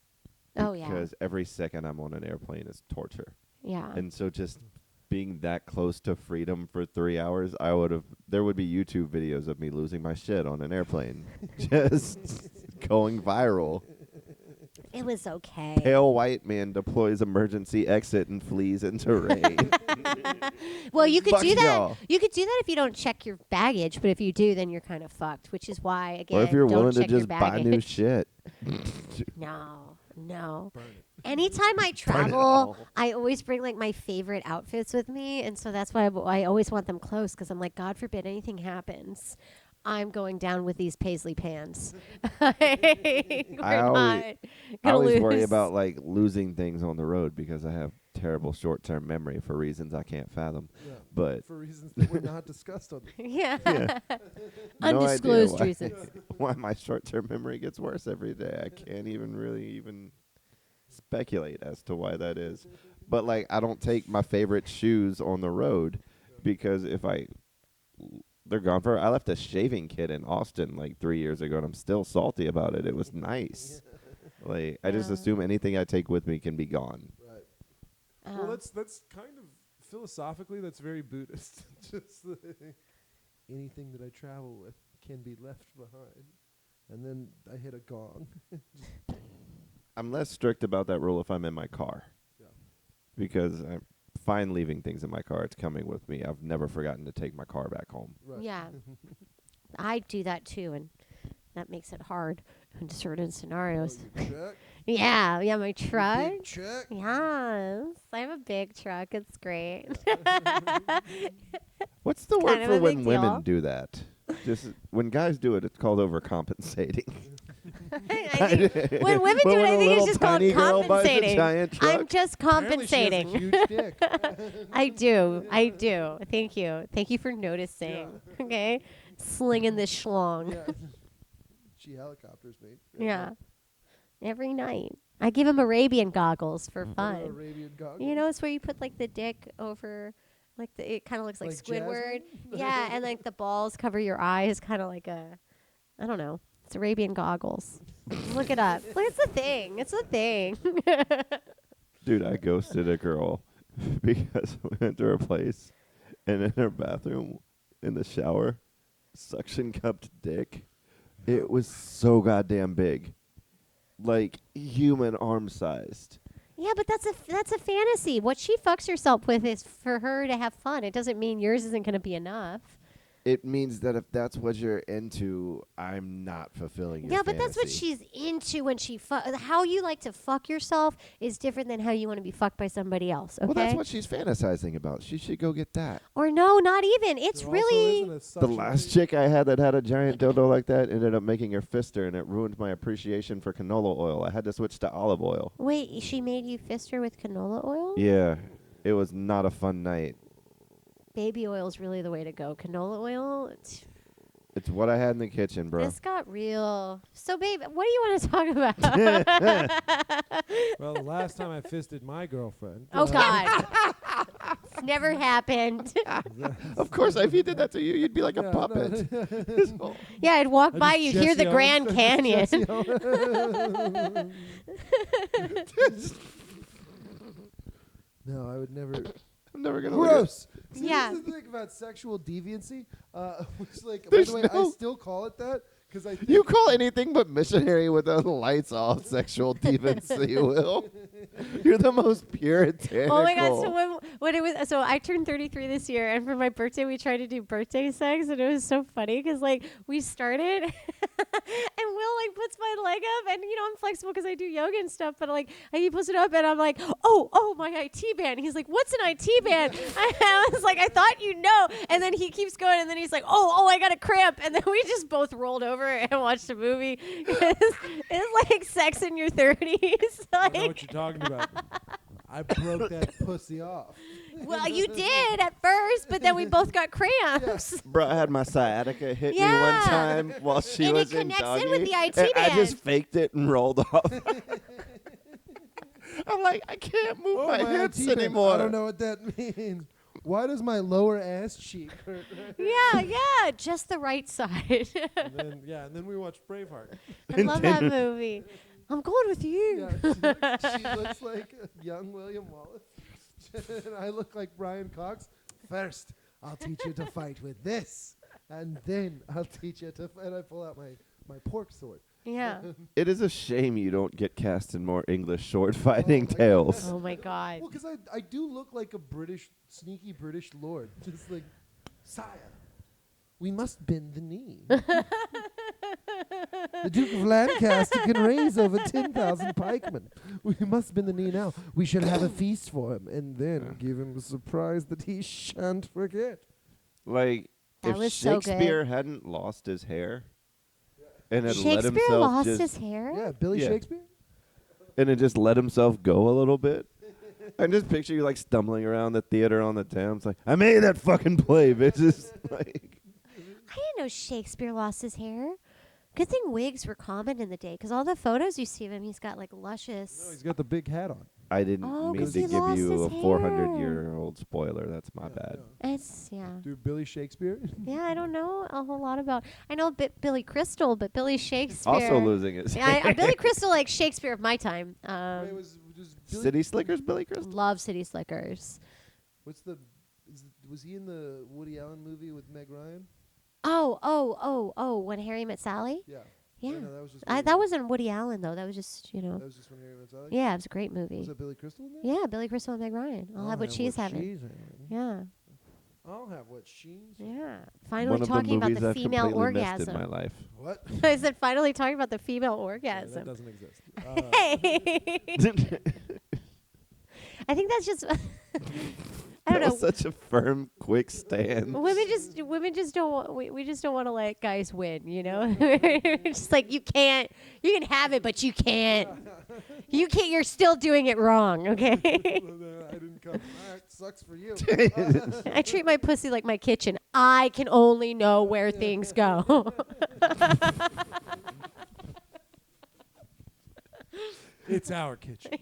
Oh, yeah. Because every second I'm on an airplane is torture. Yeah. And so just being that close to freedom for 3 hours, there would be YouTube videos of me losing my shit on an airplane. Just going viral. It was okay. Pale white man deploys emergency exit and flees into rain. Well, you could Fuck do that. y'all. You could do that if you don't check your baggage, but if you do, then you're kind of fucked. Which is why, again, Or if you're don't willing to check your just buy new baggage. shit. No. Burn it. Anytime I all. travel, I always bring like my favorite outfits with me, and so that's why I always want them close because I'm like, God forbid anything happens, I'm going down with these paisley pants. We're I not always gonna worry lose. about like losing things on the road because I have terrible short-term memory for reasons I can't fathom. Yeah. But For reasons that were not discussed on the Yeah. yeah. No idea Undisclosed why- reasons. why my short-term memory gets worse every day. I can't even really speculate as to why that is. But like I don't take my favorite shoes on the road because they're gone for. I left a shaving kit in Austin like 3 years ago, and I'm still salty about it. It was nice. Like I just Yeah. assume anything I take with me can be gone. right. Well, Oh. that's kind of philosophically that's very Buddhist. Just Anything that I travel with can be left behind. And then I hit a gong. I'm less strict about that rule if I'm in my car. Yeah. Because I'm fine leaving things in my car. It's coming with me. I've never forgotten to take my car back home. Right. Yeah. I do that too, and that makes it hard in certain Oh, scenarios. your truck? Yeah, my Your truck. big truck? Yes, I have a big truck. It's great. What's the Kind word of for a when big women deal. do that? Just when guys do it, it's called overcompensating. I think when women But do it, when I a think it's little just called tiny girl buys a compensating. giant I'm truck, just Apparently she has a compensating. huge dick. I do. Thank you for noticing. Okay, slinging this schlong. Yeah. She helicopters me. Yeah. Every night. I give him Arabian goggles for What are fun. Arabian goggles? You know, it's where you put like the dick over, like it kind of looks like, Like Squidward. Jasmine? Yeah, and like the balls cover your eyes, kind of like I don't know. It's Arabian goggles. Look it up. Look, it's a thing. It's a thing. dude, I ghosted a girl because we went to her place, and in her bathroom, in the shower, suction cupped dick. It was so goddamn big, like human arm sized. Yeah, but that's a fantasy. What she fucks herself with is for her to have fun. It doesn't mean yours isn't going to be enough. It means that if that's what you're into, I'm not fulfilling your Yeah, but that's what fantasy. she's into when she how you like to fuck yourself is different than how you want to be fucked by somebody else, okay? Well, that's what she's fantasizing about. She should go get that. Or no, not even. It's there really also isn't a The suction last rate. chick I had that had a giant dildo like that ended up making her fister, and it ruined my appreciation for canola oil. I had to switch to olive oil. Wait, she made you fist her with canola oil? Yeah, it was not a fun night. Baby oil is really the way to go. Canola oil, It's what I had in the kitchen, bro. this got real. So, babe, what do you want to talk about? Well, the last time I fisted my girlfriend. Oh, God. It's never happened. Of course, if you did that to you, you'd be like a Yeah, puppet. No. Yeah, I'd walk I by, just you'd hear the Jesse Grand Owens. Canyon. Jesse Owens. No, I would never. I'm never gonna look at- Gross. See, Yeah. This is the thing about sexual deviancy. Which, like, by There's the way, I no- still call it that because I think You call anything but missionary with the lights off sexual deviancy, Will. You're the most puritanical. Oh my God! So when it was, so I turned 33 this year, and for my birthday we tried to do birthday sex, and it was so funny because like we started, and Will like puts my leg up, and I'm flexible because I do yoga and stuff. But like he puts it up, and I'm like, oh, my IT band. He's like, what's an IT band? I was like, I thought you know. And then he keeps going, and then he's like, oh, I got a cramp. And then we just both rolled over and watched a movie. It's like Sex in Your 30s. I know Like, what you're talking about. I broke that pussy off. well, you did at first, but then we both got cramps. Bro, I had my sciatica hit me Yeah. one time while she And it was in connects doggy. in with the IT and I band. just faked it and rolled off. I'm like, I can't move Oh, my my hips IT band. anymore. I don't know what that means. Why does my lower ass cheek hurt? Yeah, just the right side. And then we watched Braveheart. I love that movie. I'm going with you. Yeah, she looks like a young William Wallace. And I look like Brian Cox. First, I'll teach you to fight with this. And then I'll teach you to... And I pull out my pork sword. Yeah. It is a shame you don't get cast in more English sword fighting my tales. Oh my God. Well, because I do look like a sneaky British lord. Just like, sire, we must bend the knee. The Duke of Lancaster can raise over 10,000 pikemen. We must bend the knee now. We shall have a feast for him, and then give him a surprise that he shan't forget. Like, That if was so good. Shakespeare hadn't lost his hair and had let Shakespeare himself lost just his hair? Yeah, Billy Yeah. Shakespeare? and it just let himself go a little bit. I just picture you like stumbling around the theater on the Thames, like, I made that fucking play, bitches. Like, I didn't know Shakespeare lost his hair. Good thing wigs were common in the day, because all the photos you see of him, he's got like luscious. No, he's got the big hat on. I didn't Oh, mean 'cause to he give lost you his a hair. 400-year-old spoiler. That's my bad. It's yeah. Dude, Billy Shakespeare? Yeah, I don't know a whole lot about. I know Billy Crystal, but Billy Shakespeare. Also losing his Yeah, hair. Billy Crystal, like Shakespeare of my time. Wait, was Billy, City Slickers, Billy Crystal? Love City Slickers. was he in the Woody Allen movie with Meg Ryan? Oh! When Harry Met Sally. Yeah. Yeah, No, that was just that wasn't Woody Allen though. That was just That was just when Harry Met Sally? Yeah, it was a great movie. Was that Billy Crystal in there? Yeah, Billy Crystal and Meg Ryan. I'll have what she's having. Yeah, I'll have what she's. yeah. One Finally of the talking about movies the I've female completely missed in my orgasm. life. What? I said finally talking about the female That orgasm. doesn't exist. Hey. I think that's just. I don't That know. was such a firm, quick stand. Women just don't want, we just don't want to let guys win, you know? It's just like you can have it, but you can't. You're still doing it wrong, okay? I didn't come. That sucks for you. I treat my pussy like my kitchen. I can only know where things go. It's our kitchen.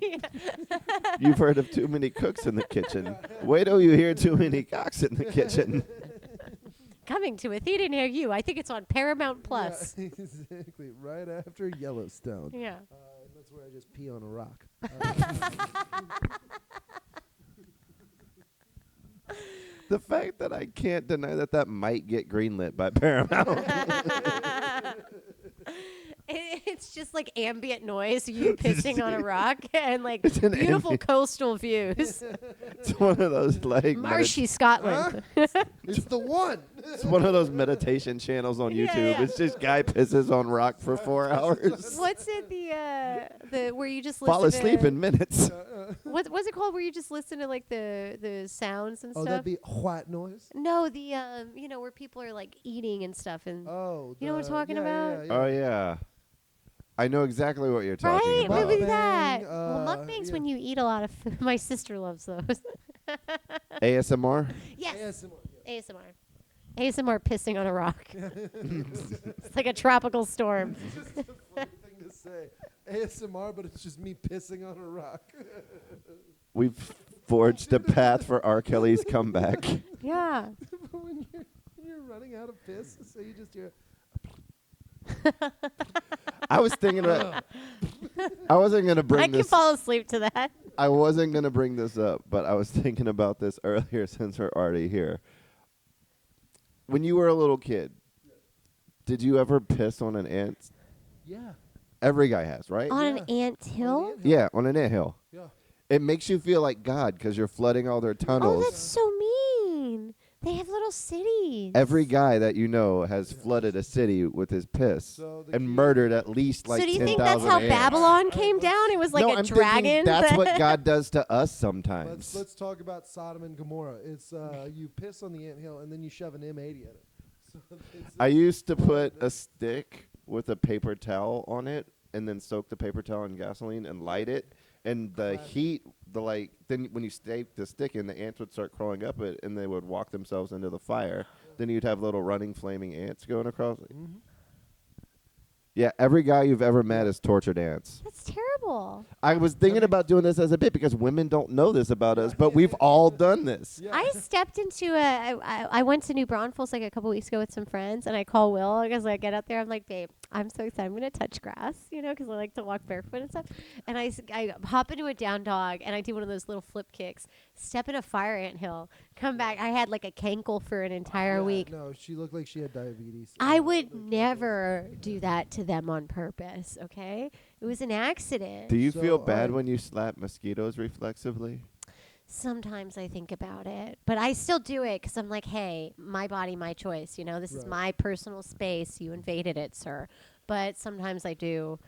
You've heard of too many cooks in the kitchen. Wait till you hear too many cocks in the kitchen. Coming to a theater near you. I think it's on Paramount Plus. Yeah, exactly. Right after Yellowstone. Yeah. And that's where I just pee on a rock. The fact that I can't deny that might get greenlit by Paramount. It's just like ambient noise, you pissing on a rock, and like It's an beautiful ambient- coastal views. It's one of those like Marshy, Scotland. It's the one. it's one of those meditation channels on Yeah, YouTube. yeah. It's just guy pisses on rock for 4 hours. What's it the where you just Fall listen asleep to, in minutes. what's it called where you just listen to like the sounds and Oh, stuff? that'd be white noise. No, the where people are like eating and stuff and Oh, You know what I'm talking yeah, about? Yeah, Oh yeah. I know exactly what you're talking right, about. maybe Mukbang, that. Well, mukbangs yeah. when you eat a lot of food. My sister loves those. ASMR? Yes, ASMR. ASMR. ASMR pissing on a rock. It's like a tropical storm. Just a funny thing to say. ASMR, but it's just me pissing on a rock. We've forged a path for R. Kelly's comeback. Yeah. when you're running out of piss, so you just hear. I was thinking about I wasn't gonna I bring can this fall asleep to that. I wasn't gonna bring this up, but I was thinking about this earlier since we're already here. When you were a little kid, did you ever piss on an ant? Yeah. Every guy has, right? On an Yeah. ant hill? Yeah, on an anthill. Yeah. It makes you feel like God because you're flooding all their Oh, tunnels. that's so mean. They have little cities. Every guy that you know has flooded a city with his piss So the and key- murdered at least like so do you 10,000 think that's how ants. Babylon came down? It was like no, a I'm dragon. thinking that's what God does to us sometimes. Let's talk about Sodom and Gomorrah. It's you piss on the anthill and then you shove an M80 at it. So I used to put a stick with a paper towel on it and then soak the paper towel in gasoline and light it. And the heat, then when you stake the stick in, the ants would start crawling up it and they would walk themselves into the fire. Then you'd have little running, flaming ants going across. Mhm. Yeah, every guy you've ever met is tortured ants. That's terrible. I was thinking about doing this as a bit because women don't know this about us, but we've all done this. Yeah. I stepped into I went to New Braunfels like a couple weeks ago with some friends, and I call Will because I get out there. I'm like, babe, I'm so excited. I'm going to touch grass, because I like to walk barefoot and stuff. And I hop into a down dog, and I do one of those little flip kicks, step in a fire ant hill, come back. I had like a cankle for an entire Yeah, week. No, she looked like she had diabetes. I would never do that to them on purpose, okay? It was an accident. Do you So, feel bad alright. when you slap mosquitoes reflexively? Sometimes I think about it, but I still do it because I'm like, hey, my body, my choice. This is Right. my personal space. You invaded it, sir. But sometimes I do,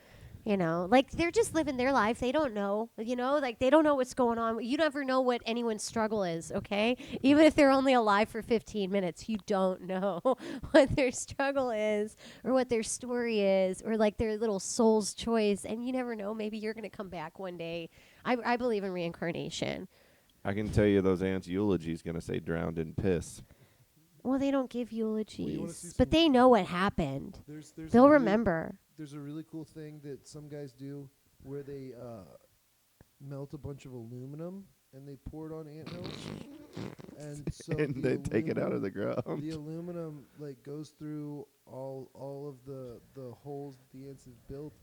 like they're just living their life. They don't know, like they don't know what's going on. You never know what anyone's struggle is, okay? Even if they're only alive for 15 minutes, you don't know what their struggle is or what their story is or like their little soul's choice. And you never know. Maybe you're going to come back one day. I believe in reincarnation. I can tell you those ants' eulogy is going to say drowned in piss. Well, they don't give see eulogies, some- but they know what happened. There's They'll a really- remember. There's a really cool thing that some guys do where they melt a bunch of aluminum and they pour it on anthills, and so And the they take it out of the aluminum- ground. The aluminum goes through all of the holes the ants have built,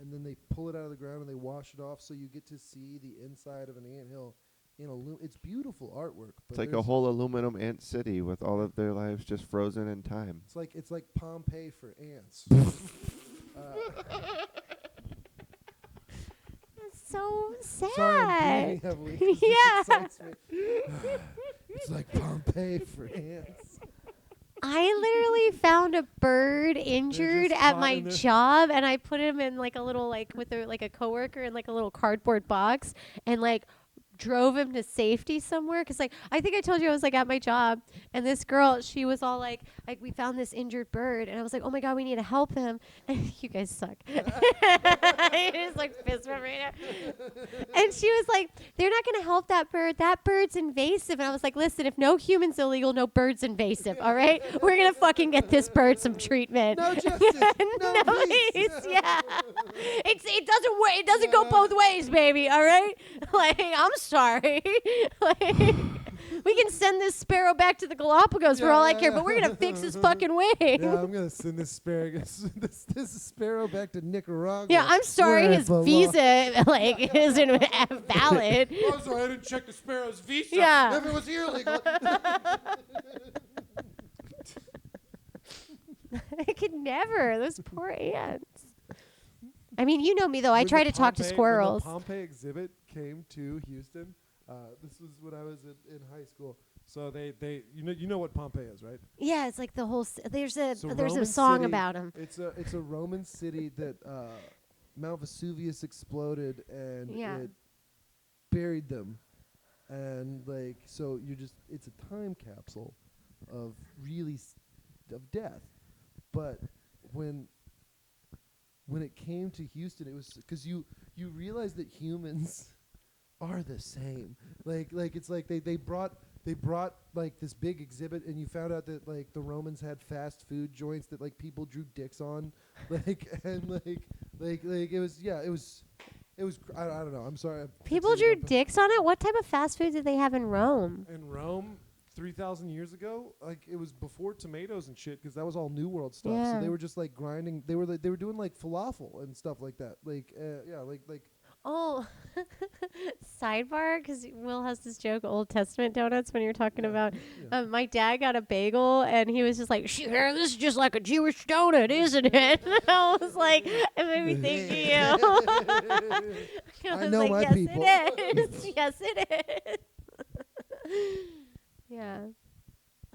and then they pull it out of the ground and they wash it off, so you get to see the inside of an anthill in aluminum. It's beautiful artwork. But It's like a there's- whole aluminum ant city with all of their lives just frozen in time. It's like Pompeii for ants. That's so sad. Sorry, I'm breathing heavily. 'cause this Yeah. excites me. It's like Pompeii for ants. I literally found a bird injured just at caught my in the- job, and I put him in like a little with a coworker in like a little cardboard box, and drove him to safety somewhere. Cause I think I told you I was at my job, and this girl, she was all like we found this injured bird, and I was like, oh my god, we need to help him. And you guys suck. I just fist bump right now. And she was like, they're not gonna help that bird. That bird's invasive. And I was like, listen, if no human's illegal, no bird's invasive. All right, we're gonna fucking get this bird some treatment. No justice. No peace. peace. Yeah, it doesn't go both ways, baby. All right, I'm sorry. We can send this sparrow back to the Galapagos for all I care, but we're gonna fix his fucking wing. Yeah, I'm gonna send this sparrow back to Nicaragua. Yeah, I'm sorry, where it his belongs. visa isn't valid. I'm sorry, I didn't check the sparrow's visa. Yeah. If it was here legal. I could never. Those poor ants. I mean, you know me though. I When try the to talk to Pompeii- squirrels. When the Pompeii exhibit came to Houston, this was when I was in high school. So they you know what Pompeii is, right? Yeah, it's like the whole. There's a So there's a Roman song city- about him. It's a Roman city that Mount Vesuvius exploded and Yeah. it buried them, and so it's a time capsule of of death. But when it came to Houston, it was because you realize that humans are the same. It's like they brought this big exhibit, and you found out that the Romans had fast food joints that people drew dicks on, it was I don't know. I'm sorry. People drew dicks on it. What type of fast food did they have in Rome? in Rome 3,000 years ago. It was before tomatoes and shit, because that was all New World stuff. Yeah. So they were just grinding. They were doing falafel and stuff like that. Oh, sidebar, because Will has this joke, Old Testament donuts, when you're talking about. My dad got a bagel, and he was just like, "Sure, this is just like a Jewish donut, isn't it?" I was like, it made me think of you. I was know like, my yes, people." It is. Yes, it is. Yeah.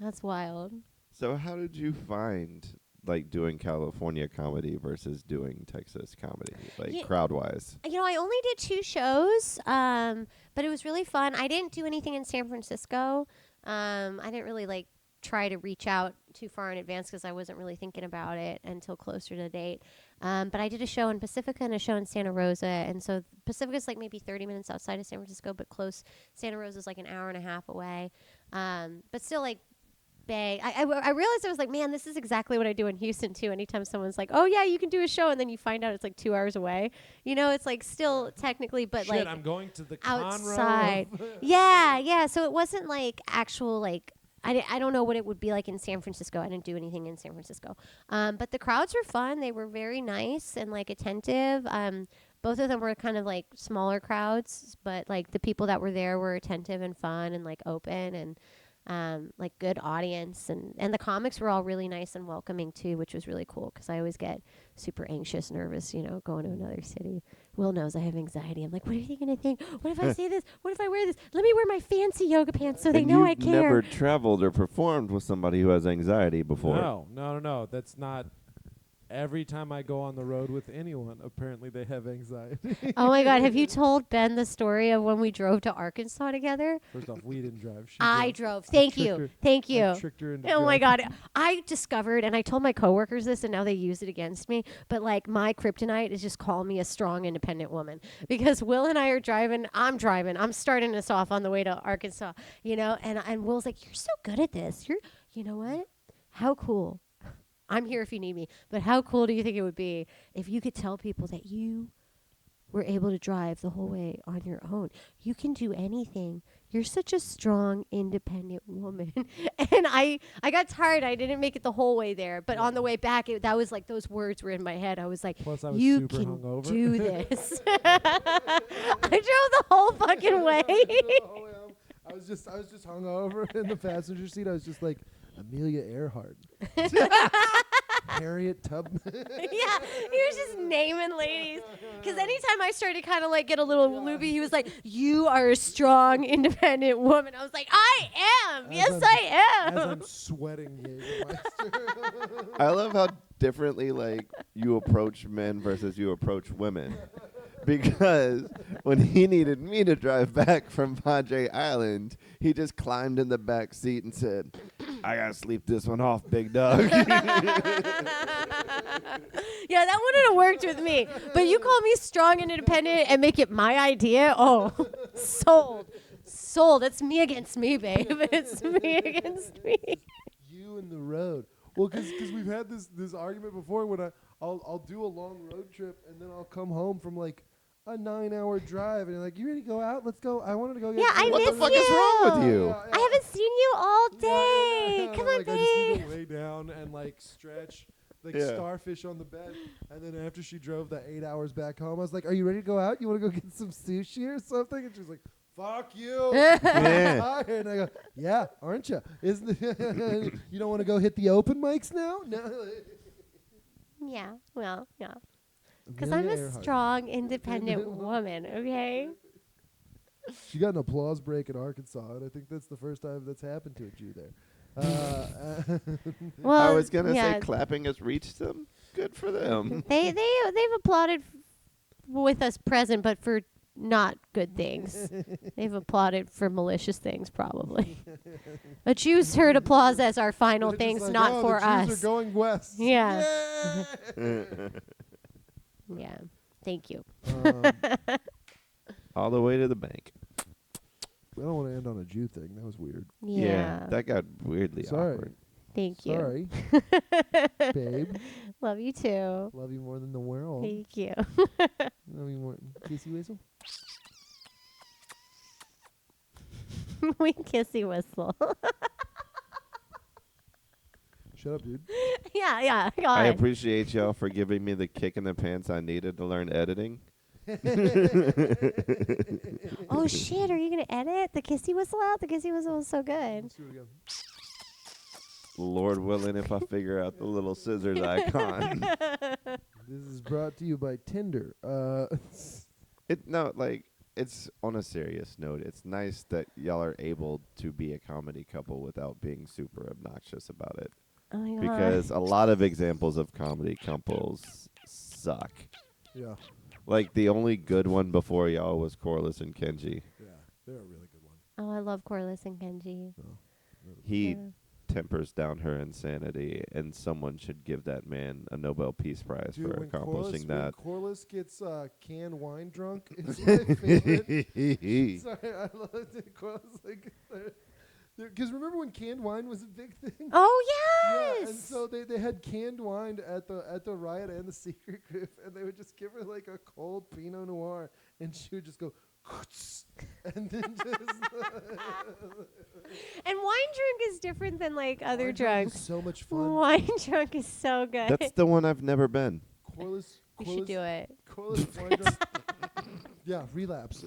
That's wild. So how did you find like doing California comedy versus doing Texas comedy, like Ye- crowd wise? I only did 2 shows, but it was really fun. I didn't do anything in San Francisco. I didn't really try to reach out too far in advance because I wasn't really thinking about it until closer to the date. But I did a show in Pacifica and a show in Santa Rosa, and so Pacifica's maybe 30 minutes outside of San Francisco, but close. Santa Rosa's an hour and a half away, but still Bay. I realized I was man, this is exactly what I do in Houston too. Anytime someone's oh yeah, you can do a show, and then you find out it's 2 hours away. It's still technically, but Shit, I'm going to the outside. Conroe. Yeah. So it wasn't actual I don't know what it would be like in San Francisco. I didn't do anything in San Francisco. But the crowds were fun. They were very nice and attentive. Both of them were kind of smaller crowds, but the people that were there were attentive and fun and open and good audience, and the comics were all really nice and welcoming too, which was really cool because I always get super anxious, nervous, going to another city. Will knows I have anxiety. I'm what are they gonna think? What if I say this? What if I wear this? Let me wear my fancy yoga pants so they And know you've I care. never traveled or performed with somebody who has anxiety before. No. That's not. Every time I go on the road with anyone, apparently they have anxiety. Oh my God, have you told Ben the story of when we drove to Arkansas together? First off, we didn't drive. She I drove. drove. Thank you. Thank I you. tricked her into Oh my driving. God. I discovered, and I told my coworkers this, and now they use it against me, but my kryptonite is just call me a strong, independent woman. Because Will and I are driving. I'm starting us off on the way to Arkansas, and Will's you're so good at this. You know what? How cool. I'm here if you need me. But how cool do you think it would be if you could tell people that you were able to drive the whole way on your own? You can do anything. You're such a strong, independent woman. And I got tired. I didn't make it the whole way there. But on the way back, that was those words were in my head. I was Plus, I was you super can hungover. do this. I drove the whole fucking way. I was just hungover in the passenger seat. I was just Amelia Earhart, Harriet Tubman. Yeah, he was just naming ladies. Because anytime I started to kind of get a little loopy, he was you are a strong, independent woman. I was I am. As Yes, I'm- I As am. I'm sweating, Jägermeister. I love how differently you approach men versus you approach women. Because when he needed me to drive back from Padre Island, he just climbed in the back seat and said, I gotta sleep this one off, big dog. Yeah, that wouldn't have worked with me. But you call me strong and independent and make it my idea? Oh, sold. Sold. It's me against me, babe. It's me against me. You and the road. Well, because we've had this argument before when I'll do a long road trip and then I'll come home from a 9-hour drive and you're you ready to go out? Let's go. I wanted to go get. Yeah, I What the miss fuck you. is wrong with you? I haven't seen you all day. Yeah, Come I'm on, I just need babe. to lay down and stretch. Yeah. Starfish on the bed, and then after she drove the 8 hours back home, I was "Are you ready to go out? You want to go get some sushi or something?" And she's "Fuck you!" Yeah. I'm tired. And I go, "Yeah, aren't you? Isn't it? You don't want to go hit the open mics now? No." Yeah, well, yeah. Because I'm Amelia a Earhart. strong, independent woman, okay? She got an applause break in Arkansas, and I think that's the first time that's happened to a Jew there. Well, I was gonna yeah, say clapping has reached them. Good for them. they've applauded with us present, but for not good things. They've applauded for malicious things, probably. The Jews heard applause as our final They're just things, not "Oh, for the Jews us. are going west. Yeah. Yeah. Yeah. Thank you. All the way to the bank. I don't want to end on a Jew thing. That was weird. Yeah. That got weirdly Sorry. awkward. Thank you. Sorry, babe. Love you too. Love you more than the world. Thank you. Love you more. Kissy whistle. We kissy whistle. Shut up, dude. Yeah. God. I appreciate y'all for giving me the kick in the pants I needed to learn editing. Oh shit! Are you gonna edit the kissy whistle out? The kissy whistle was so good. Let's do it again. Lord willing, if I figure out the little scissors icon. This is brought to you by Tinder. it's on a serious note. It's nice that y'all are able to be a comedy couple without being super obnoxious about it. Oh my god. Because a lot of examples of comedy couples suck. Yeah. Like the only good one before y'all was Corliss and Kenji. Yeah. They're a really good one. Oh, I love Corliss and Kenji. He Yeah. tempers down her insanity, and someone should give that man a Nobel Peace Prize Dude, for when accomplishing that. Corliss gets canned wine drunk, it's my favorite. Sorry, I love it. Corliss, like, because remember when canned wine was a big thing? Oh Yeah, yes. and so they had canned wine at the riot and the secret group, and they would just give her like a cold Pinot Noir, and she would just go, and then just. And wine drunk is different than like other Wine drunk drugs. is so much fun. Wine drunk is so good. That's the one I've never been. Corliss, you should do it. Corliss wine drunk. Yeah, relapse.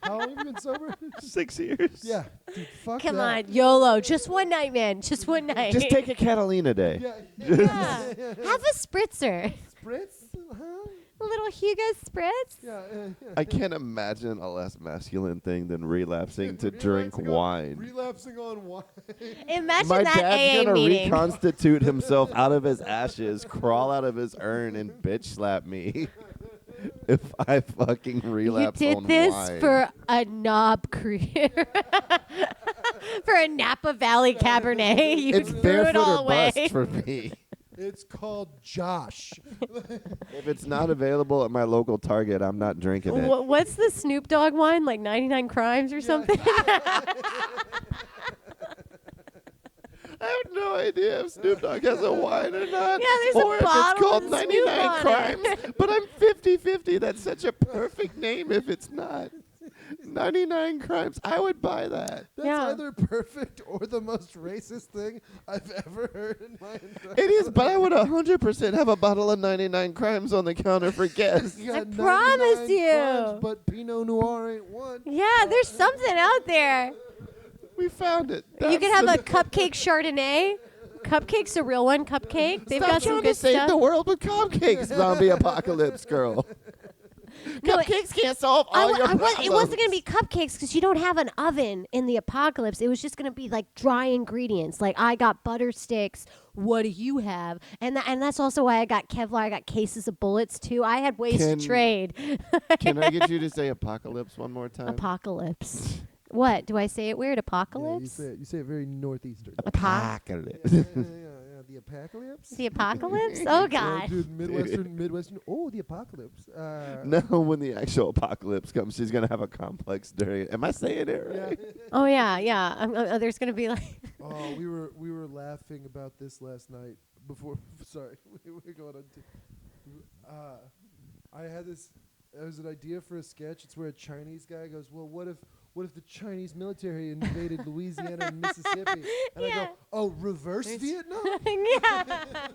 How long have you been sober? 6 years. Yeah, dude, fuck Come that. on, YOLO. Just one night, man. Just one night. Just take a Catalina day. Yeah. Yeah. Have a spritzer. Spritz? Huh? A little Hugo spritz. Yeah. I can't imagine a less masculine thing than relapsing to drink Relapsing on- wine. Relapsing on wine. Imagine My that dad's AA gonna meeting. reconstitute himself out of his ashes, crawl out of his urn, and bitch slap me if I fucking You relapse did on this wine. for a knob career. For a Napa Valley Cabernet. You It's threw it barefoot all or away. bust for me. It's called Josh. If it's not available at my local Target, I'm not drinking it. What's the Snoop Dogg wine? Like 99 Crimes or something? I have no idea if Snoop Dogg has a wine or not. Yeah, there's a or if it's bottle called with 99 Snoop on Crimes. it. But I'm 50-50. That's such a perfect name if it's not. 99 Crimes. I would buy that. That's Yeah. either perfect or the most racist thing I've ever heard in my entire It is, but I would 100% have a bottle of 99 Crimes on the counter for guests. You I got promise 99 you. crimes, but Pinot Noir ain't one. Yeah, there's something out there. We found it. You That's can have the- a cupcake Chardonnay. Cupcake's a real one. Cupcake. They've Stop got some trying to good save stuff. the world with cupcakes, zombie apocalypse girl. No, Cupcakes can't solve all your problems. It wasn't going to be cupcakes because you don't have an oven in the apocalypse. It was just going to be like dry ingredients. Like I got butter sticks. What do you have? And that's also why I got Kevlar. I got cases of bullets too. I had ways Can- to trade. Can I get you to say apocalypse one more time? Apocalypse. What do I say it weird? Yeah, Apocalypse. you say it very northeastern. Apocalypse. yeah, the apocalypse. The apocalypse? Oh Yeah, God. dude, Midwestern. Oh, the apocalypse. No, when the actual apocalypse comes, she's gonna have a complex during it. Am I saying it Yeah. right? Oh yeah. There's gonna be like. Oh, we were laughing about this last night before. Sorry, we were going on. I had this. It was an idea for a sketch. It's where a Chinese guy goes, "Well, what if the Chinese military invaded Louisiana and Mississippi?" And I Yeah. go, "Oh, reverse Vietnam." Yeah. That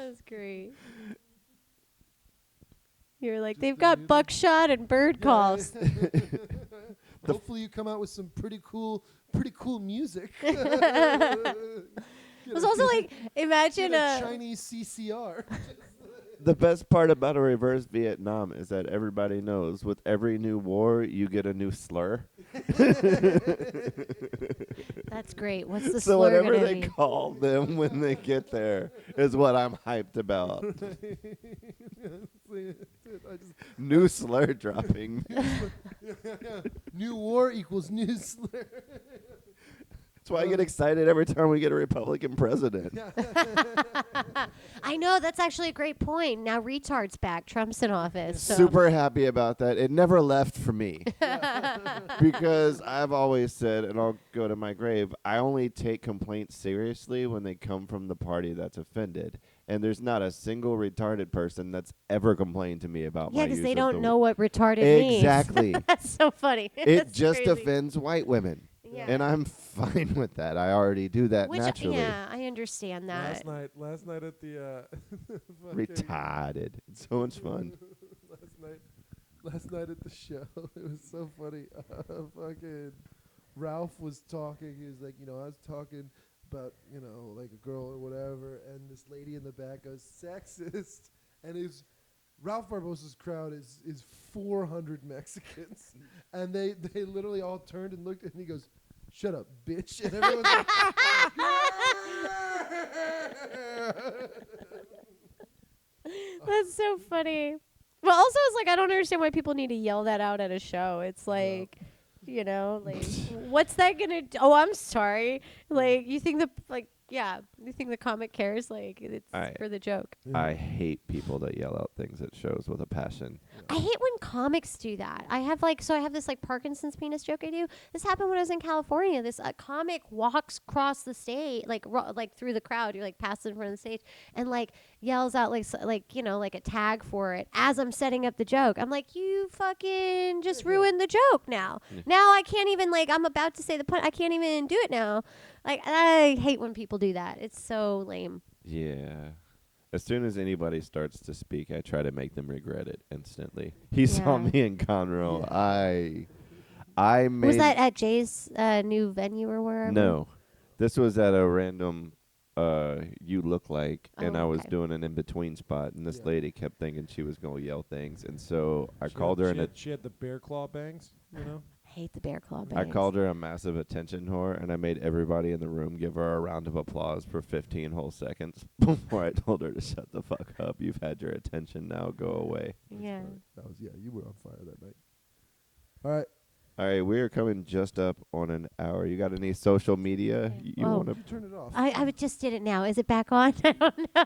was great. You were like, they've got buckshot and bird calls. Hopefully, you come out with some pretty cool music. It was also like, imagine a a. Chinese CCR. The best part about a reverse Vietnam is that everybody knows with every new war, you get a new slur. That's great. What's the So slur whatever gonna they be? call them when they get there is what I'm hyped about. New slur dropping. New war equals new slur. That's why I get excited every time we get a Republican president. I know, that's actually a great point. Now retard's back. Trump's in office. So. Super happy about that. It never left for me. Because I've always said, and I'll go to my grave, I only take complaints seriously when they come from the party that's offended. And there's not a single retarded person that's ever complained to me about my Yeah, because use they of don't the know what retarded means. Exactly. That's so funny. It That's just crazy. offends white women. Yeah. And I'm fine with that. I already do that Which, naturally. yeah, I understand that. Last night at the Retarded. It's so much fun. last night at the show, it was so funny. Fucking Ralph was talking. He was like, I was talking about, like a girl or whatever, and this lady in the back goes, sexist, and it's Ralph Barbosa's crowd is 400 Mexicans, and they literally all turned and looked, and he goes, "Shut up, bitch!" And everyone's like, That's so funny. But also, it's like I don't understand why people need to yell that out at a show. It's like, you know, like what's that gonna? Oh, I'm sorry. Like you think you think the comic cares? Like it's for the joke. I hate people that yell out things at shows with a passion. I hate when comics do that. I have this like Parkinson's penis joke I do. This happened when I was in California. This comic walks across the stage, like through the crowd. You're like passing in front of the stage, and like yells out like you know like a tag for it as I'm setting up the joke. I'm like, you fucking just ruined the joke now. Now I can't even I'm about to say the pun. I can't even do it now. Like I hate when people do that. It's so lame. Yeah. As soon as anybody starts to speak, I try to make them regret it instantly. He saw me in Conroe. I made... Was that at Jay's new venue or wherever? No. This was at a random You Look Like, and I was doing an in-between spot, and this lady kept thinking she was going to yell things, and so I called her... She had the bear claw bangs, you know? I hate the bear claw bangs. I called her a massive attention whore, and I made everybody in the room give her a round of applause for 15 whole seconds before I told her to shut the fuck up. You've had your attention, now go away. Yeah. That was you were on fire that night. All right. All right, we are coming just up on an hour. You got any social media you want to turn it off? I just did it now. Is it back on? I don't know.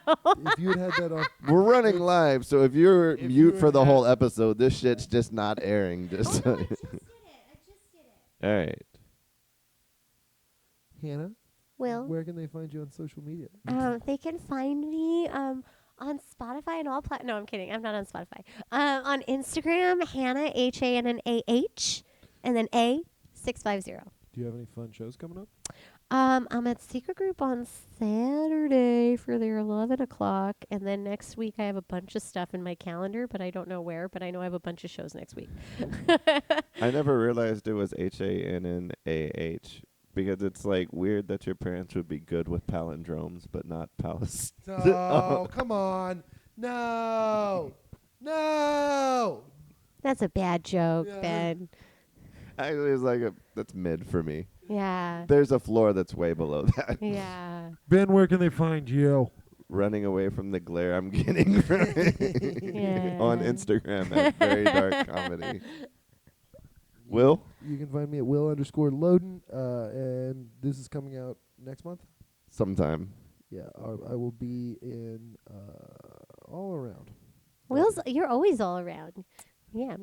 If you had that on, We're running live, so if you're mute for the whole episode, this shit's just not airing. Just I just did it. all right. Hannah, Will, where can they find you on social media? they can find me on Spotify and all no, I'm kidding. I'm not on Spotify. On Instagram, Hannah HANNAH, and then A650. Do you have any fun shows coming up? I'm at Secret Group on Saturday for their 11 o'clock. And then next week I have a bunch of stuff in my calendar, but I don't know where. But I know I have a bunch of shows next week. I never realized it was HANNAH because it's like weird that your parents would be good with palindromes, but not Palestine. Oh, come on. No. That's a bad joke, Yeah. Ben. Actually, it's like that's mid for me. Yeah. There's a floor that's way below that. Yeah. Ben, where can they find you? Running away from the glare I'm getting Yeah. on Instagram at Very Dark Comedy. Will? You can find me at Will_Loden, and this is coming out next month. Sometime. Yeah, I will be in all around. You're always all around. Yeah.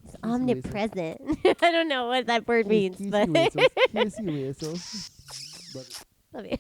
It's Kissy omnipresent. I don't know what that word means, but Kissy whistles. love you.